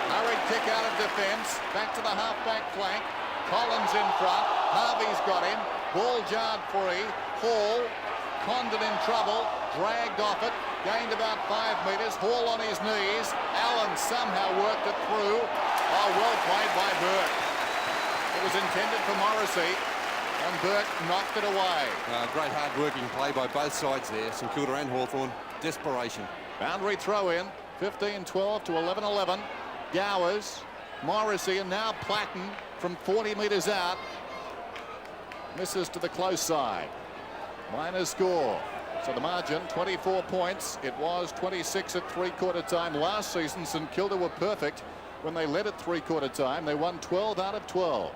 Hurried kick out of defence. Back to the half-back flank. Collins in front. Harvey's got him. Ball jarred free. Hall. Condon in trouble. Dragged off it. Gained about 5 metres. Hall on his knees. Allen somehow worked it through. Oh, well played by Burke. It was intended for Morrissey. And Burke knocked it away.
Great hard-working play by both sides there. St Kilda and Hawthorn. Desperation.
Boundary throw in. 15-12 to 11-11. Gowers, Morrissey, and now Platten from 40 metres out. Misses to the close side. Minor score. So the margin, 24 points. It was 26 at three-quarter time last season. St Kilda were perfect when they led at three-quarter time. They won 12 out of 12.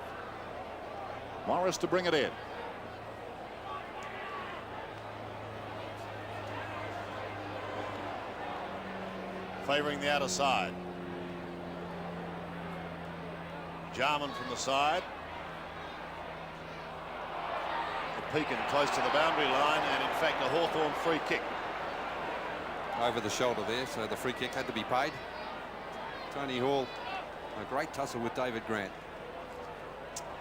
Morris to bring it in.
Favouring the outer side. Jarman from the side. Pekin close to the boundary line, and in fact a Hawthorn free kick.
Over the shoulder there, so the free kick had to be paid. Tony Hall, a great tussle with David Grant.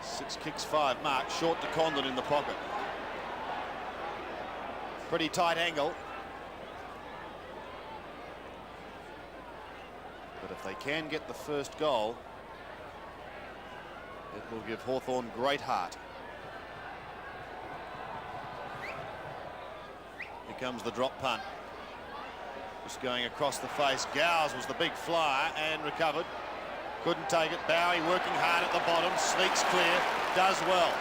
6 kicks, 5 marks, short to Condon in the pocket. Pretty tight angle. But if they can get the first goal, it will give Hawthorn great heart. Here comes the drop punt. Just going across the face. Gowes was the big flyer and recovered. Couldn't take it. Bowie working hard at the bottom. Sneaks clear. Does well.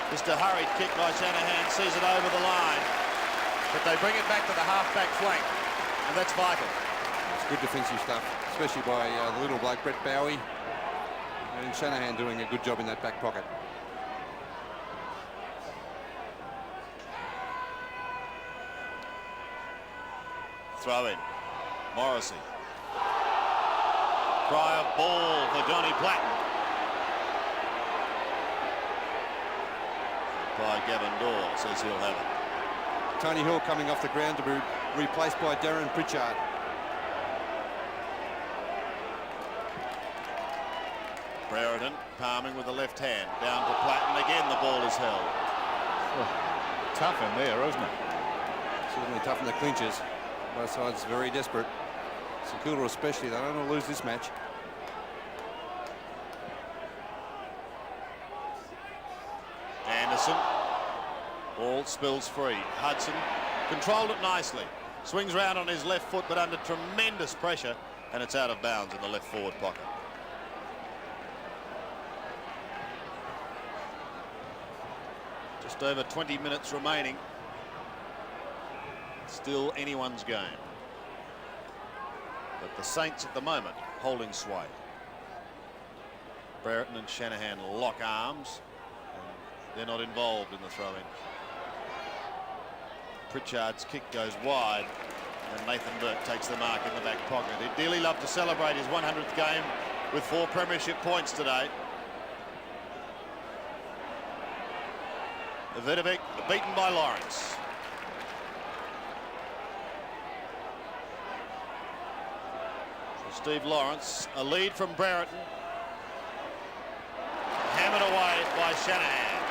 Just a hurried kick by Shanahan. Sees it over the line. But they bring it back to the half-back flank. And that's vital.
It's good defensive stuff, especially by the little bloke, Brett Bowie. And Shanahan doing a good job in that back pocket.
Throw in. Morrissey. Cry of ball for Johnny Platten. By Gavin Dorr says he'll have it.
Tony Hill coming off the ground to be replaced by Darren Pritchard.
Brereton palming with the left hand. Down to Platten. Again the ball is held.
Oh, tough in there, isn't it?
Certainly tough in the clinches. Both sides very desperate. St Kilda especially, they don't want to lose this match.
Anderson. Ball spills free. Hudson controlled it nicely. Swings round on his left foot, but under tremendous pressure, and it's out of bounds in the left forward pocket. Just over 20 minutes remaining. Still anyone's game. But the Saints at the moment holding sway. Brereton and Shanahan lock arms. And they're not involved in the throw-in. Pritchard's kick goes wide, and Nathan Burke takes the mark in the back pocket. He'd dearly love to celebrate his 100th game with 4 premiership points today. Vidovic beaten by Lawrence. So Steve Lawrence, a lead from Brereton. Hammered away by Shanahan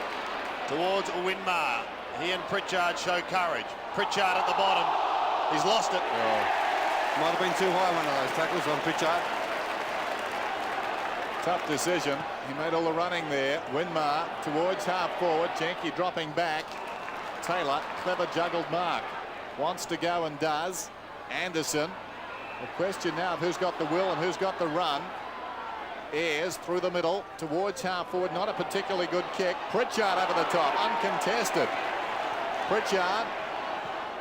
towards Winmar. He and Pritchard show courage. Pritchard at the bottom. He's lost it.
Might have been too high, one of those tackles on Pritchard.
Tough decision. He made all the running there. Winmar towards half forward. Jenke dropping back. Taylor, clever juggled mark. Wants to go and does. Anderson. The question now of who's got the will and who's got the run. Ayres through the middle towards half forward. Not a particularly good kick. Pritchard over the top. Uncontested. Pritchard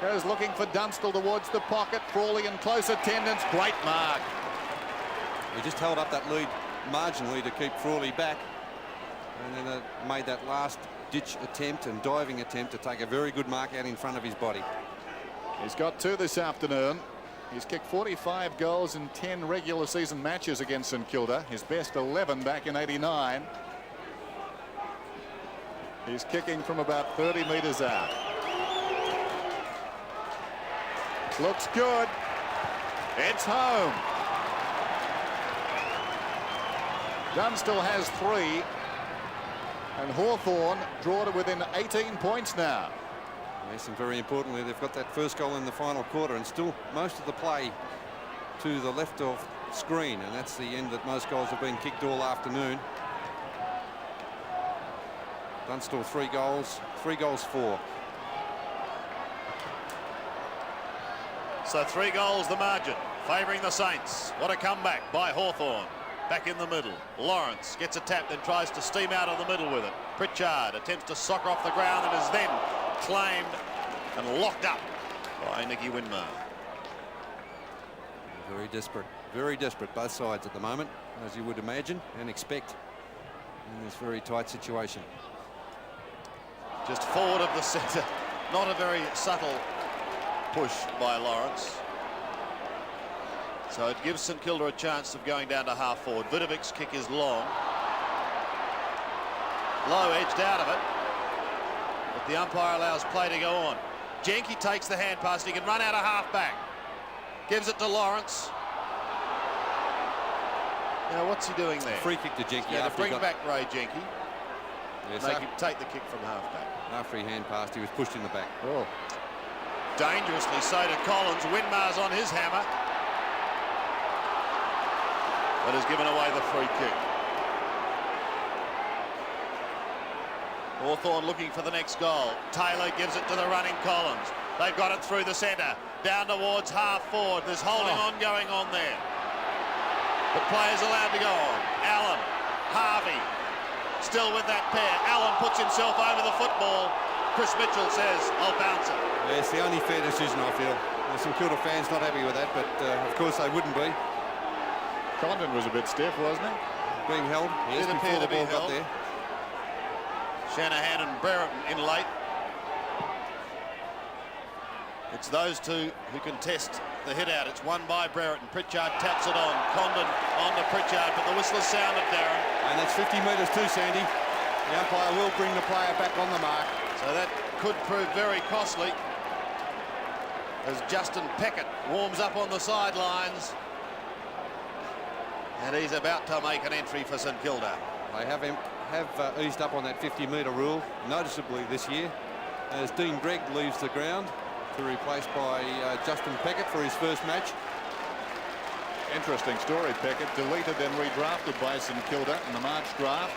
goes looking for Dunstall towards the pocket. Frawley in close attendance. Great mark.
He just held up that lead marginally to keep Frawley back, and then made that last ditch attempt and diving attempt to take a very good mark out in front of his body.
He's got 2 this afternoon. He's kicked 45 goals in 10 regular season matches against St Kilda. His best 11 back in '89. He's kicking from about 30 metres out. Looks good. It's home. Dunstall has 3, and Hawthorn draw to within 18 points now.
Yes, and very importantly, they've got that first goal in the final quarter, and still most of the play to the left of screen, and that's the end that most goals have been kicked all afternoon. Dunstall 3 goals, 4.
So 3 goals the margin, favouring the Saints. What a comeback by Hawthorn. Back in the middle. Lawrence gets a tap, then tries to steam out of the middle with it. Pritchard attempts to soccer off the ground and is then claimed and locked up by Nicky Winmar.
Very desperate both sides at the moment, as you would imagine and expect in this very tight situation.
Just forward of the centre. Not a very subtle push by Lawrence. So it gives St Kilda a chance of going down to half forward. Vidovic's kick is long. Low edged out of it. But the umpire allows play to go on. Jenke takes the hand pass. He can run out of half back. Gives it to Lawrence. Now what's he doing there?
Free kick to Jenke.
Yeah, to bring back Ray Jenke.
Yes,
Make him take the kick from half back.
After he hand passed, he was pushed in the back.
Oh.
Dangerously so to Collins. Winmar's on his hammer. But has given away the free kick. Hawthorn looking for the next goal. Taylor gives it to the running Collins. They've got it through the centre. down towards half forward. There's holding on going on there. The player's allowed to go on. Allen, Harvey, still with that pair. Allen puts himself over the football. Chris Mitchell says, I'll bounce it.
Yeah, it's the only fair decision, I feel. There's some Kilda fans not happy with that, but of course they wouldn't be.
Condon was a bit stiff, wasn't he?
Being held. Yes,
Did
before
appear
the
to be
ball got
held.
there.
Shanahan and Brereton in late. It's those two who contest the hit out. It's won by Brereton. Pritchard taps it on. Condon on to Pritchard, but the whistle has sounded, Darren.
And that's 50 metres too, Sandy. The umpire will bring the player back on the mark.
So that could prove very costly as Justin Peckett warms up on the sidelines. And he's about to make an entry for St Kilda.
They have eased up on that 50-metre rule noticeably this year as Dean Gregg leaves the ground to be replaced by Justin Peckett for his first match.
Interesting story, Peckett. Deleted then redrafted by St Kilda in the March draft.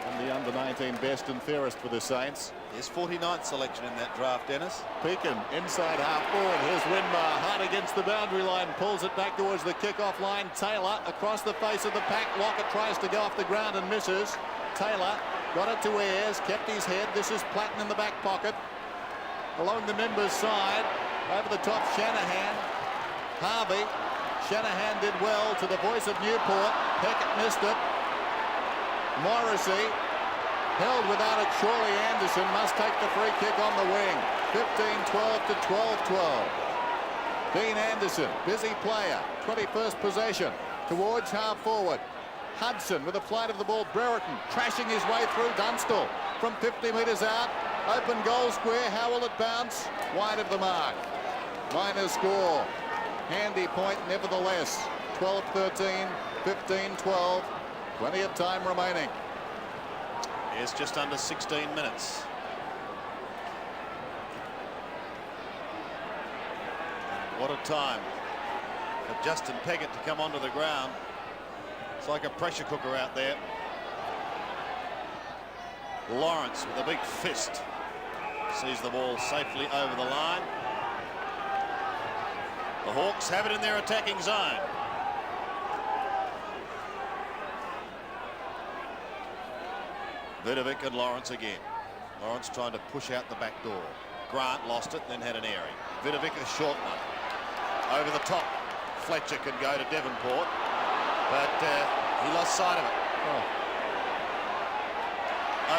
And the under-19 best and fairest for the Saints.
His 49th selection in that draft, Dennis.
Pekin inside half forward. Here's Winmar hard against the boundary line. Pulls it back towards the kick-off line. Taylor across the face of the pack. Lockett tries to go off the ground and misses. Taylor got it to Ayres. Kept his head. This is Platten in the back pocket. Along the members' side. Over the top, Shanahan. Harvey. Shanahan did well to the voice of Newport. Peckett missed it. Morrissey held without it. Surely Anderson must take the free kick on the wing. 15-12 to 12-12. Dean Anderson, busy player. 21st possession towards half forward. Hudson with a flight of the ball. Brereton crashing his way through Dunstall from 50 metres out. Open goal square. How will it bounce? Wide of the mark. Minor score. Handy point nevertheless. 12-13, 15-12. Plenty of time remaining.
Yes, just under 16 minutes. And what a time for Justin Peckett to come onto the ground. It's like a pressure cooker out there. Lawrence with a big fist sees the ball safely over the line. The Hawks have it in their attacking zone. Vidovic and Lawrence again. Lawrence trying to push out the back door. Grant lost it, then had an airy. Vidovic a short one. Over the top. Fletcher can go to Devonport, but he lost sight of it.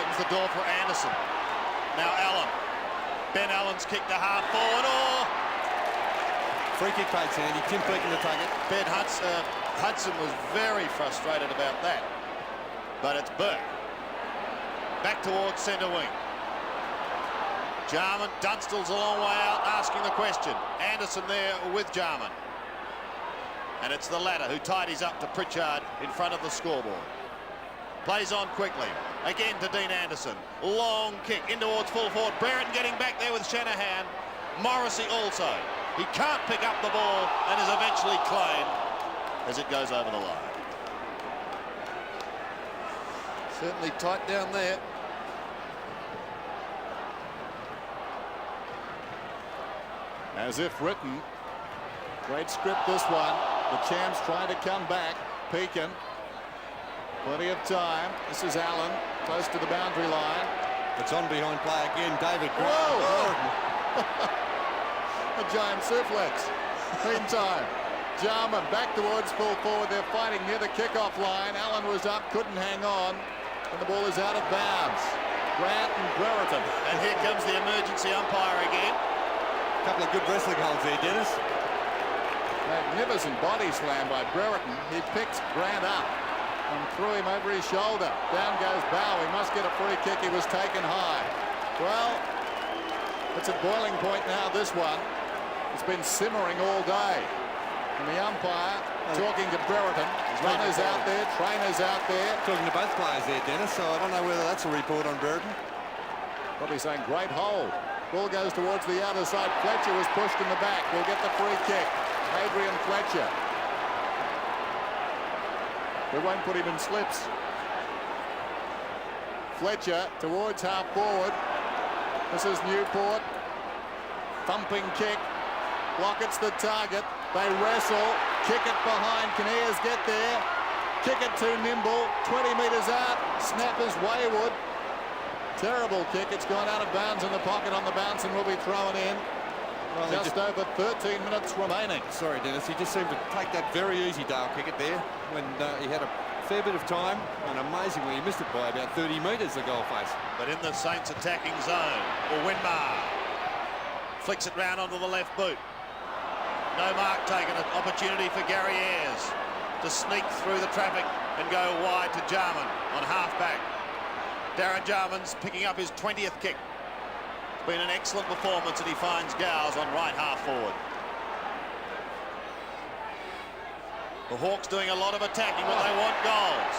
Opens the door for Anderson. Now Allen. Ben Allen's kick to half forward.
Free kick paid, Sandy. Tim Pekin to take it.
Ben Hudson was very frustrated about that. But it's Burke. Back towards centre wing. Jarman, Dunstall's a long way out asking the question. Anderson there with Jarman. And it's the latter who tidies up to Pritchard in front of the scoreboard. Plays on quickly. Again to Dean Anderson. Long kick in towards full forward. Brereton getting back there with Shanahan. Morrissey also. He can't pick up the ball and is eventually claimed as it goes over the line. Certainly tight down there.
As if written. Great script this one. The champs trying to come back. Pekin. Plenty of time. This is Allen. Close to the boundary line.
It's on behind play again. David.
Whoa! A giant suplex. Meantime, Jarman back towards full forward. They're fighting near the kickoff line. Allen was up, couldn't hang on. And the ball is out of bounds. Grant and Brereton.
And here comes the emergency umpire again.
A couple of good wrestling holds there, Dennis.
Magnificent body slam by Brereton. He picked Grant up and threw him over his shoulder. Down goes Bow. He must get a free kick. He was taken high. Well, it's at boiling point now, this one. It's been simmering all day. And the umpire talking to Brereton. Runners out there, trainers out there.
Talking to both players there, Dennis, so I don't know whether that's a report on Brereton.
Probably saying great hold. Ball goes towards the other side. Fletcher was pushed in the back. We'll get the free kick. Adrian Fletcher. We won't put him in slips. Fletcher towards half forward. This is Newport. thumping kick. Lockett's the target. They wrestle, kick it behind. Can Ayres get there? Kick it too nimble. 20 metres out. Snap is wayward. Terrible kick. It's gone out of bounds in the pocket on the bounce and will be thrown in. Well, just over 13 minutes remaining.
Sorry, Dennis. He just seemed to take that very easy Dale kick it there when he had a fair bit of time, and amazingly he missed it by about 30 metres, the goal face.
But in the Saints attacking zone, Winmar flicks it round onto the left boot. No mark taken. An opportunity for Gary Ayres to sneak through the traffic and go wide to Jarman on half-back. Darren Jarman's picking up his 20th kick. It's been an excellent performance, and he finds Gowes on right half-forward. The Hawks doing a lot of attacking, but they want goals.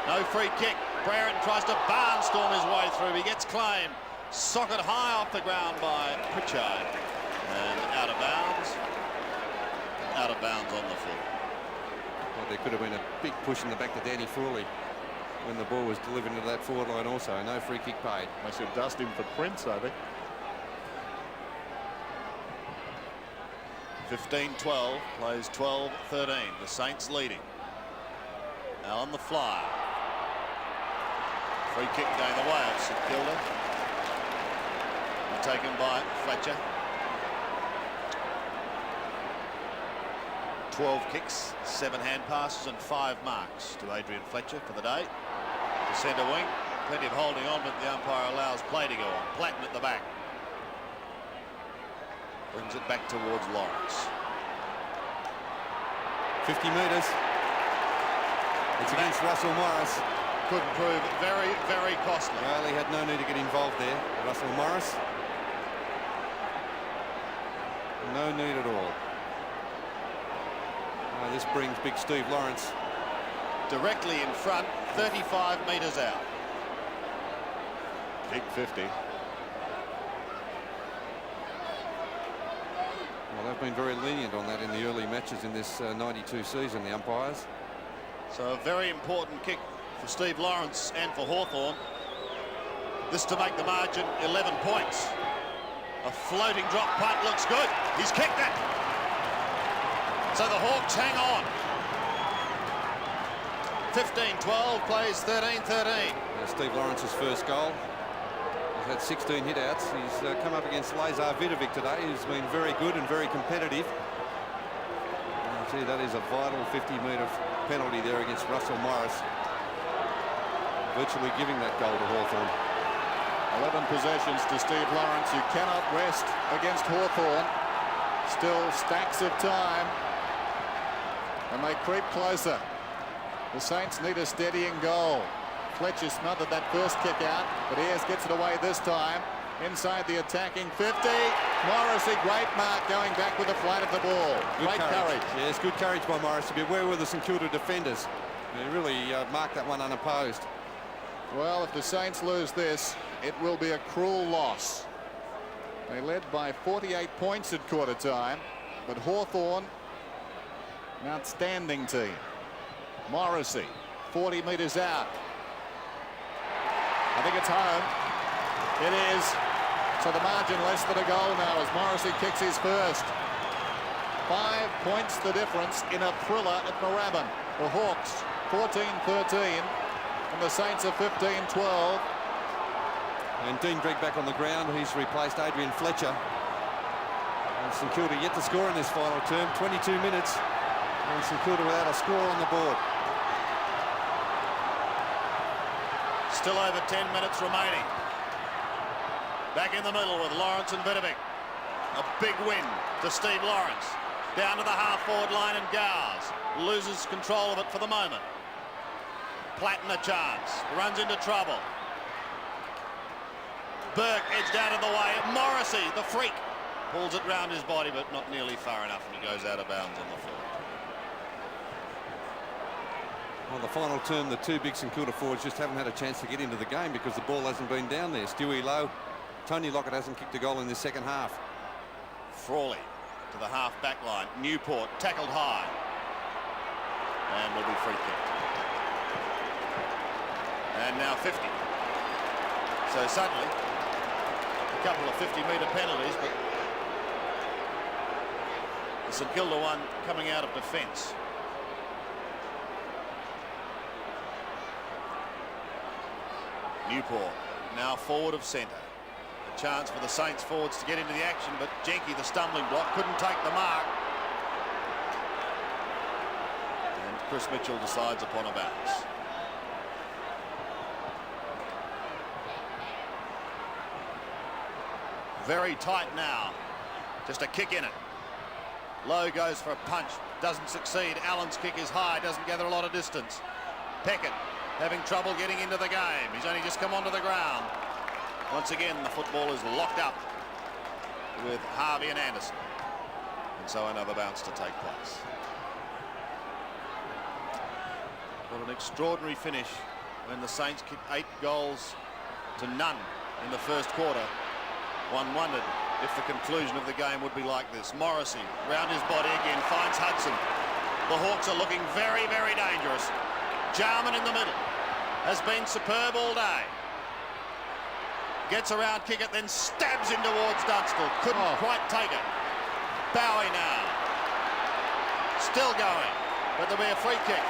No free kick. Brereton tries to barnstorm his way through. He gets claimed. Socket high off the ground by Pritchard. And out of bounds. Out of bounds on the foot.
Well, there could have been a big push in the back to Danny Frawley when the ball was delivered into that forward line also. No free kick paid.
They should dust him for Prince, I think.
15-12, plays 12-13. The Saints leading. Now on the fly. Free kick going the way of St Kilda. Taken by Fletcher. 12 kicks, 7 hand passes and 5 marks to Adrian Fletcher for the day. The centre wing, plenty of holding on, but the umpire allows play to go on. Platten at the back. Brings it back towards Lawrence.
50 metres. It's against Russell Morris.
Could prove very, very costly.
Well, he had no need to get involved there. Russell Morris. No need at all. This brings big Steve Lawrence
directly in front, 35 metres out.
Big 50.
Well, they've been very lenient on that in the early matches in this 92 season, the umpires.
So a very important kick for Steve Lawrence and for Hawthorn. This to make the margin 11 points. A floating drop punt looks good. He's kicked it. So the Hawks hang on. 15-12, plays 13-13.
Steve Lawrence's first goal. He's had 16 hit-outs. He's come up against Lazar Vidovic today, who's been very good and very competitive. Gee, that is a vital 50-metre penalty there against Russell Morris. Virtually giving that goal to Hawthorn.
11 possessions to Steve Lawrence. You cannot rest against Hawthorn. Still stacks of time. And they creep closer. The Saints need a steadying goal. Fletcher smothered that first kick out, but Ayres gets it away this time. Inside the attacking 50. Morrissey, great mark, going back with the flight of the ball. Great courage.
Yes, good courage by Morrissey. Beware with the St Kilda defenders. They really marked that one unopposed.
Well, if the Saints lose this, it will be a cruel loss. They led by 48 points at quarter time, but Hawthorn, an outstanding team. Morrissey, 40 metres out. I think it's home. It is. So the margin less than a goal now as Morrissey kicks his first. 5 points the difference in a thriller at Moorabbin. The Hawks 14-13 and the Saints are 15-12.
And Dean Gregg back on the ground. He's replaced Adrian Fletcher. And St Kilda yet to score in this final term. 22 minutes. And St Kilda without a score on the board.
Still over 10 minutes remaining. Back in the middle with Lawrence and Vidovic. A big win to Steve Lawrence. Down to the half-forward line and Gowes loses control of it for the moment. Platten a chance. Runs into trouble. Burke edged out of the way. Morrissey, the freak, pulls it round his body, but not nearly far enough, and he goes out of bounds on the floor.
Well, the final term, the two big St Kilda forwards just haven't had a chance to get into the game because the ball hasn't been down there. Stewie Lowe, Tony Lockett hasn't kicked a goal in this second half.
Frawley to the half-back line. Newport tackled high. And will be free kicked. And now 50. So suddenly, a couple of 50-metre penalties, but The St Kilda one coming out of defence. Newport now forward of centre. A chance for the Saints forwards to get into the action, but Jenke, the stumbling block, couldn't take the mark. And Chris Mitchell decides upon a bounce. Very tight now. Just a kick in it. Lowe goes for a punch, doesn't succeed. Allen's kick is high, doesn't gather a lot of distance. Peckett having trouble getting into the game. He's only just come onto the ground. Once again, the football is locked up with Harvey and Anderson. And so another bounce to take place. What an extraordinary finish when the Saints kicked 8 goals to none in the first quarter. One wondered if the conclusion of the game would be like this. Morrissey round his body again, finds Hudson. The Hawks are looking very, very dangerous. Jarman in the middle has been superb all day. Gets around Kickett, then stabs in towards Dunstall. Couldn't quite take it. Bowie now. Still going, but there'll be a free kick.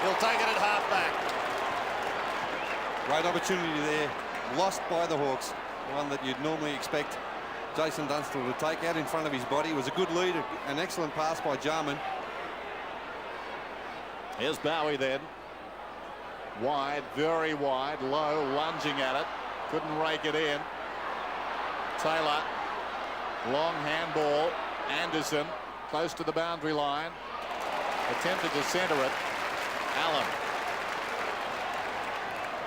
He'll take it at half back.
Great opportunity there, lost by the Hawks. One that you'd normally expect Jason Dunstall to take out in front of his body. It was a good lead, an excellent pass by Jarman.
Here's Bowie then. Wide, very wide, Low lunging at it. Couldn't rake it in. Taylor, long handball. Anderson, close to the boundary line. Attempted to centre it. Allen.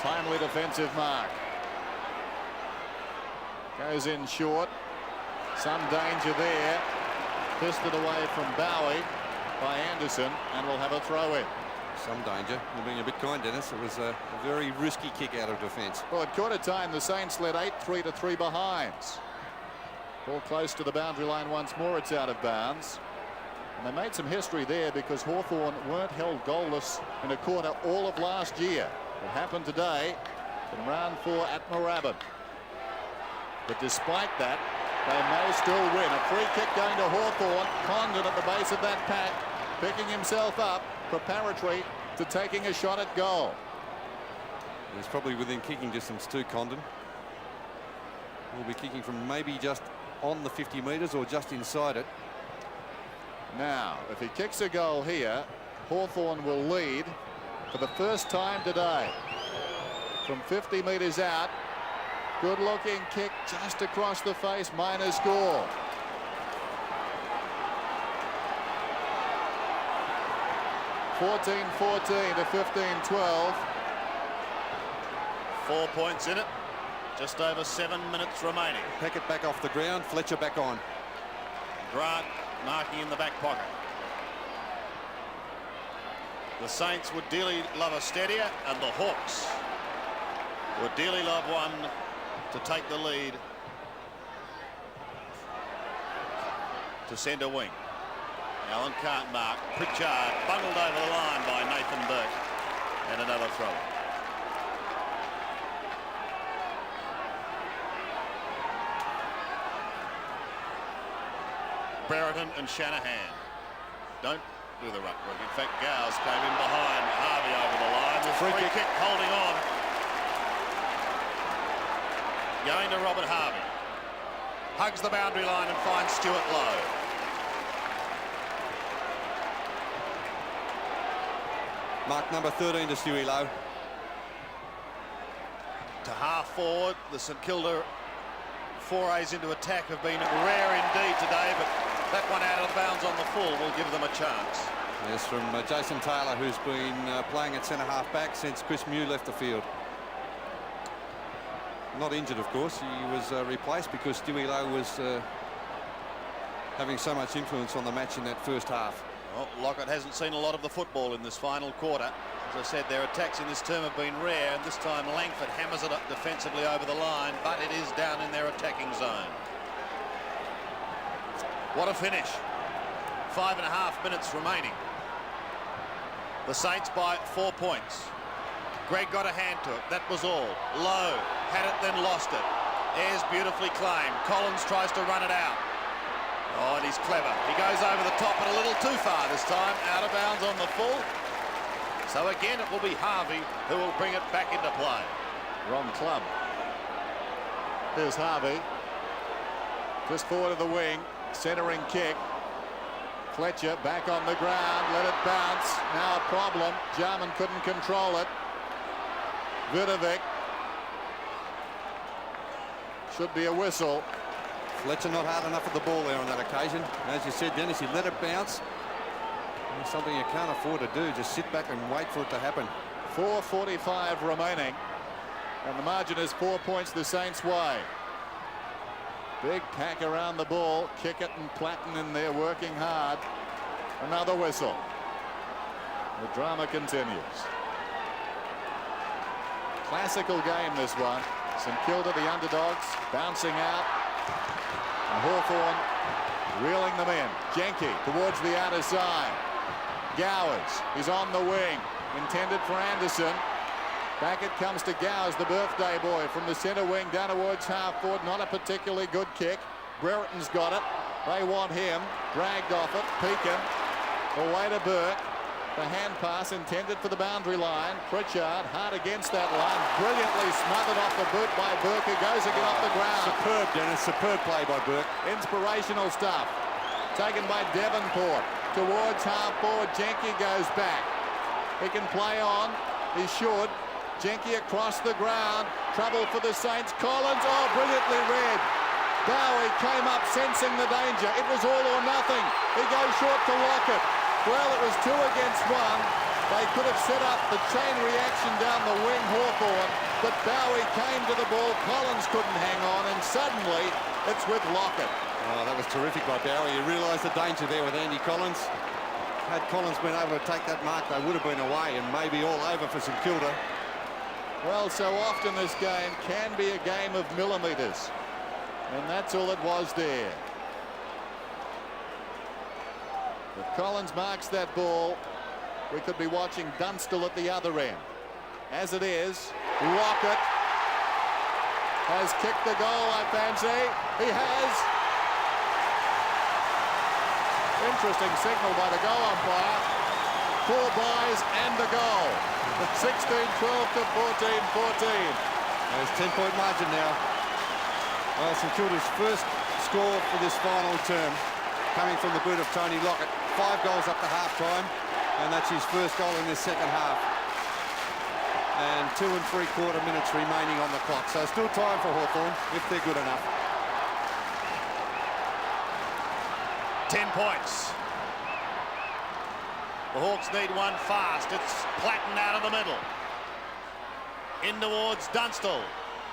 Timely defensive mark. Goes in short. Some danger there. Fisted away from Bowie by Anderson, and will have a throw in.
Some danger. You're being a bit kind, Dennis. It was a very risky kick out of defence.
Well, at quarter time, the Saints led 8-3 to 3 behinds. Ball close to the boundary line once more. It's out of bounds. And they made some history there because Hawthorn weren't held goalless in a quarter all of last year. It happened today in round 4 at Moorabbin. But despite that, they may still win. A free kick going to Hawthorn. Condon at the base of that pack, picking himself up, preparatory to taking a shot at goal.
He's probably within kicking distance too, Condon. Will be kicking from maybe just on the 50 metres or just inside it.
Now, if he kicks a goal here, Hawthorn will lead for the first time today. From 50 metres out, good looking kick just across the face, minor score. (14-14 to 15-12).
4 points in it. Just over 7 minutes remaining.
Peckett back off the ground, Fletcher back on.
Grant marking in the back pocket. The Saints would dearly love a steadier, and the Hawks would dearly love one to take the lead to centre wing. Allen can't mark. Pritchard bundled over the line by Nathan Burke, and another throw. Brereton and Shanahan don't do the ruck work. In fact, Gowes came in behind Harvey over the line. The free kick holding on. Going to Robert Harvey. Hugs the boundary line and finds Stuart Lowe.
Mark number 13 to Stewie Lowe.
To half forward, the St Kilda forays into attack have been rare indeed today, but that one out of bounds on the full will give them a chance.
Yes, from Jason Taylor, who's been playing at centre half back since Chris Mew left the field. Not injured, of course. He was replaced because Stewie Lowe was having so much influence on the match in that first half.
Well, Lockett hasn't seen a lot of the football in this final quarter. As I said, their attacks in this term have been rare, and this time Langford hammers it up defensively over the line, but it is down in their attacking zone. What a finish. 5.5 minutes remaining. The Saints by 4 points. Greg got a hand to it. That was all. Lowe had it, then lost it. Ayres beautifully claimed. Collins tries to run it out. Oh, and he's clever. He goes over the top and a little too far this time. Out of bounds on the full. So again, it will be Harvey who will bring it back into play.
Wrong club. Here's Harvey. Just forward of the wing. Centering kick. Fletcher back on the ground. Let it bounce. Now a problem. Jarman couldn't control it. Vidovic. Should be a whistle.
Fletcher not hard enough at the ball there on that occasion. As you said, Dennis, he let it bounce. It's something you can't afford to do. Just sit back and wait for it to happen.
4:45 remaining. And the margin is 4 points the Saints' way. Big pack around the ball. Kickett and Platten in there working hard. Another whistle. The drama continues. Classical game, this one. St Kilda, the underdogs, bouncing out. And Hawthorn reeling them in. Jenke towards the outer side. Gowers is on the wing. Intended for Anderson. Back it comes to Gowers, the birthday boy, from the centre wing down towards half forward. Not a particularly good kick. Brereton's got it. They want him. Dragged off it. Pekin. Away to Burke. The hand pass intended for the boundary line. Pritchard hard against that line. Brilliantly smothered off the boot by Burke, who goes again off the ground.
Superb, Dennis. Superb play by Burke.
Inspirational stuff. Taken by Devonport. Towards half forward. Jenke goes back. He can play on. He should. Jenke across the ground. Trouble for the Saints. Collins. Oh, brilliantly read. Bowie came up sensing the danger. It was all or nothing. He goes short to Lockett. Well, it was 2 against 1. They could have set up the chain reaction down the wing, Hawthorn, but Bowie came to the ball. Collins couldn't hang on, and suddenly it's with Lockett.
Oh, that was terrific by Bowie. You realised the danger there with Andy Collins. Had Collins been able to take that mark, they would have been away and maybe all over for St Kilda.
Well, so often this game can be a game of millimetres, and that's all it was there. If Collins marks that ball, we could be watching Dunstall at the other end. As it is, Lockett has kicked the goal, I fancy. He has. Interesting signal by the goal umpire. 4 byes and the goal. 16-12 to 14-14.
There's 10-point margin now. Well, St Kilda's first score for this final term, coming from the boot of Tony Lockett. 5 goals up to half-time, and that's his first goal in this second half. And 2 3/4 minutes remaining on the clock. So still time for Hawthorn, if they're good enough.
10 points. The Hawks need one fast. It's Platten out of the middle. In towards Dunstall.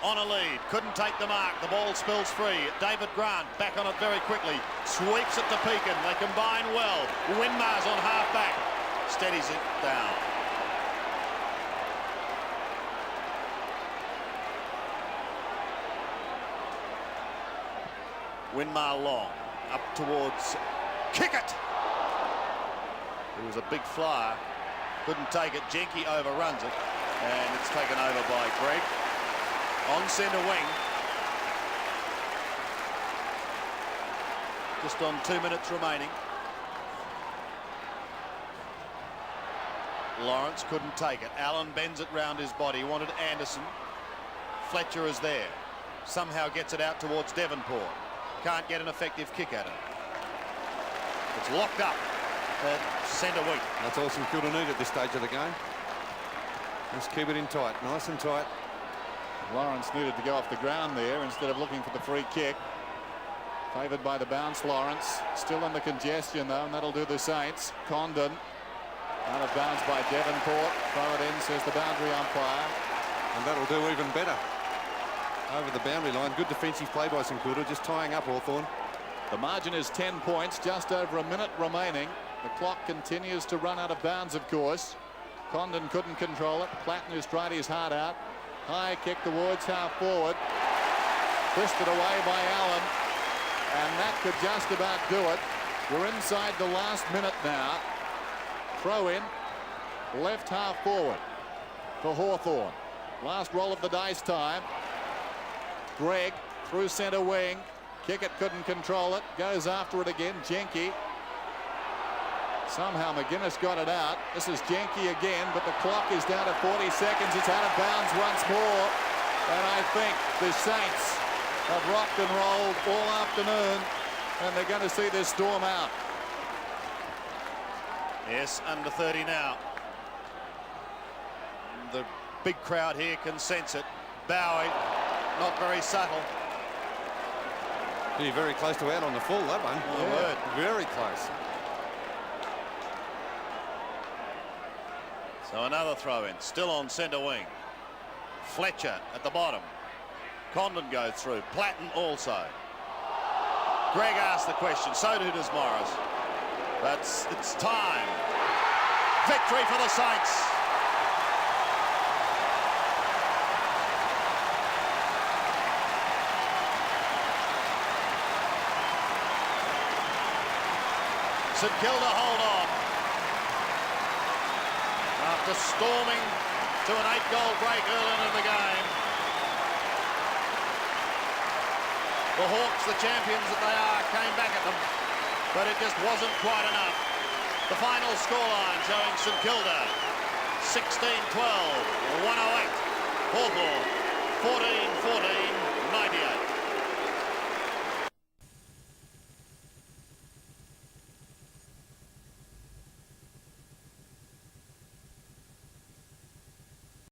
On a lead, couldn't take the mark. The ball spills free. David Grant back on it very quickly. Sweeps it to Pekin. They combine well. Winmar's on half back. Steadies it down. Winmar long. Up towards Kickett. It was a big flyer. Couldn't take it. Jenke overruns it. And it's taken over by Greg. On centre wing. Just on 2 minutes remaining. Lawrence couldn't take it. Allen bends it round his body. He wanted Anderson. Fletcher is there. Somehow gets it out towards Devonport. Can't get an effective kick at it. It's locked up at centre wing.
That's all St Kilda need at this stage of the game. Just keep it in tight, nice and tight.
Lawrence needed to go off the ground there instead of looking for the free kick. Favoured by the bounce, Lawrence. Still in the congestion, though, and that'll do the Saints. Condon out of bounds by Devonport. Throw it in, says the boundary umpire.
And that'll do even better. Over the boundary line. Good defensive play by St Kilda, just tying up Hawthorn.
The margin is 10 points, just over a minute remaining. The clock continues to run out of bounds, of course. Condon couldn't control it. Platten, who's tried his heart out. High kick towards half forward. Twisted away by Allen. And that could just about do it. We're inside the last minute now. Throw in. Left half forward for Hawthorn. Last roll of the dice time. Greg through centre wing. Kickett couldn't control it. Goes after it again. Jenke. Somehow McGuinness got it out. This is Jenke again, but the clock is down to 40 seconds. It's out of bounds once more. And I think the Saints have rocked and rolled all afternoon, and they're going to see this storm out.
Yes, under 30 now. The big crowd here can sense it. Bowie, not very subtle.
Yeah, very close to out on the full, that one.
Oh, yeah. Word.
Very close.
So another throw in, still on centre wing. Fletcher at the bottom. Condon goes through. Platten also. Greg asked the question, so does Morris. But it's time. Victory for the Saints. St Kilda hold on. After storming to an 8-goal break early in the game. The Hawks, the champions that they are, came back at them, but it just wasn't quite enough. The final scoreline showing St Kilda 16-12, 108. Hawthorn 14-14, 98.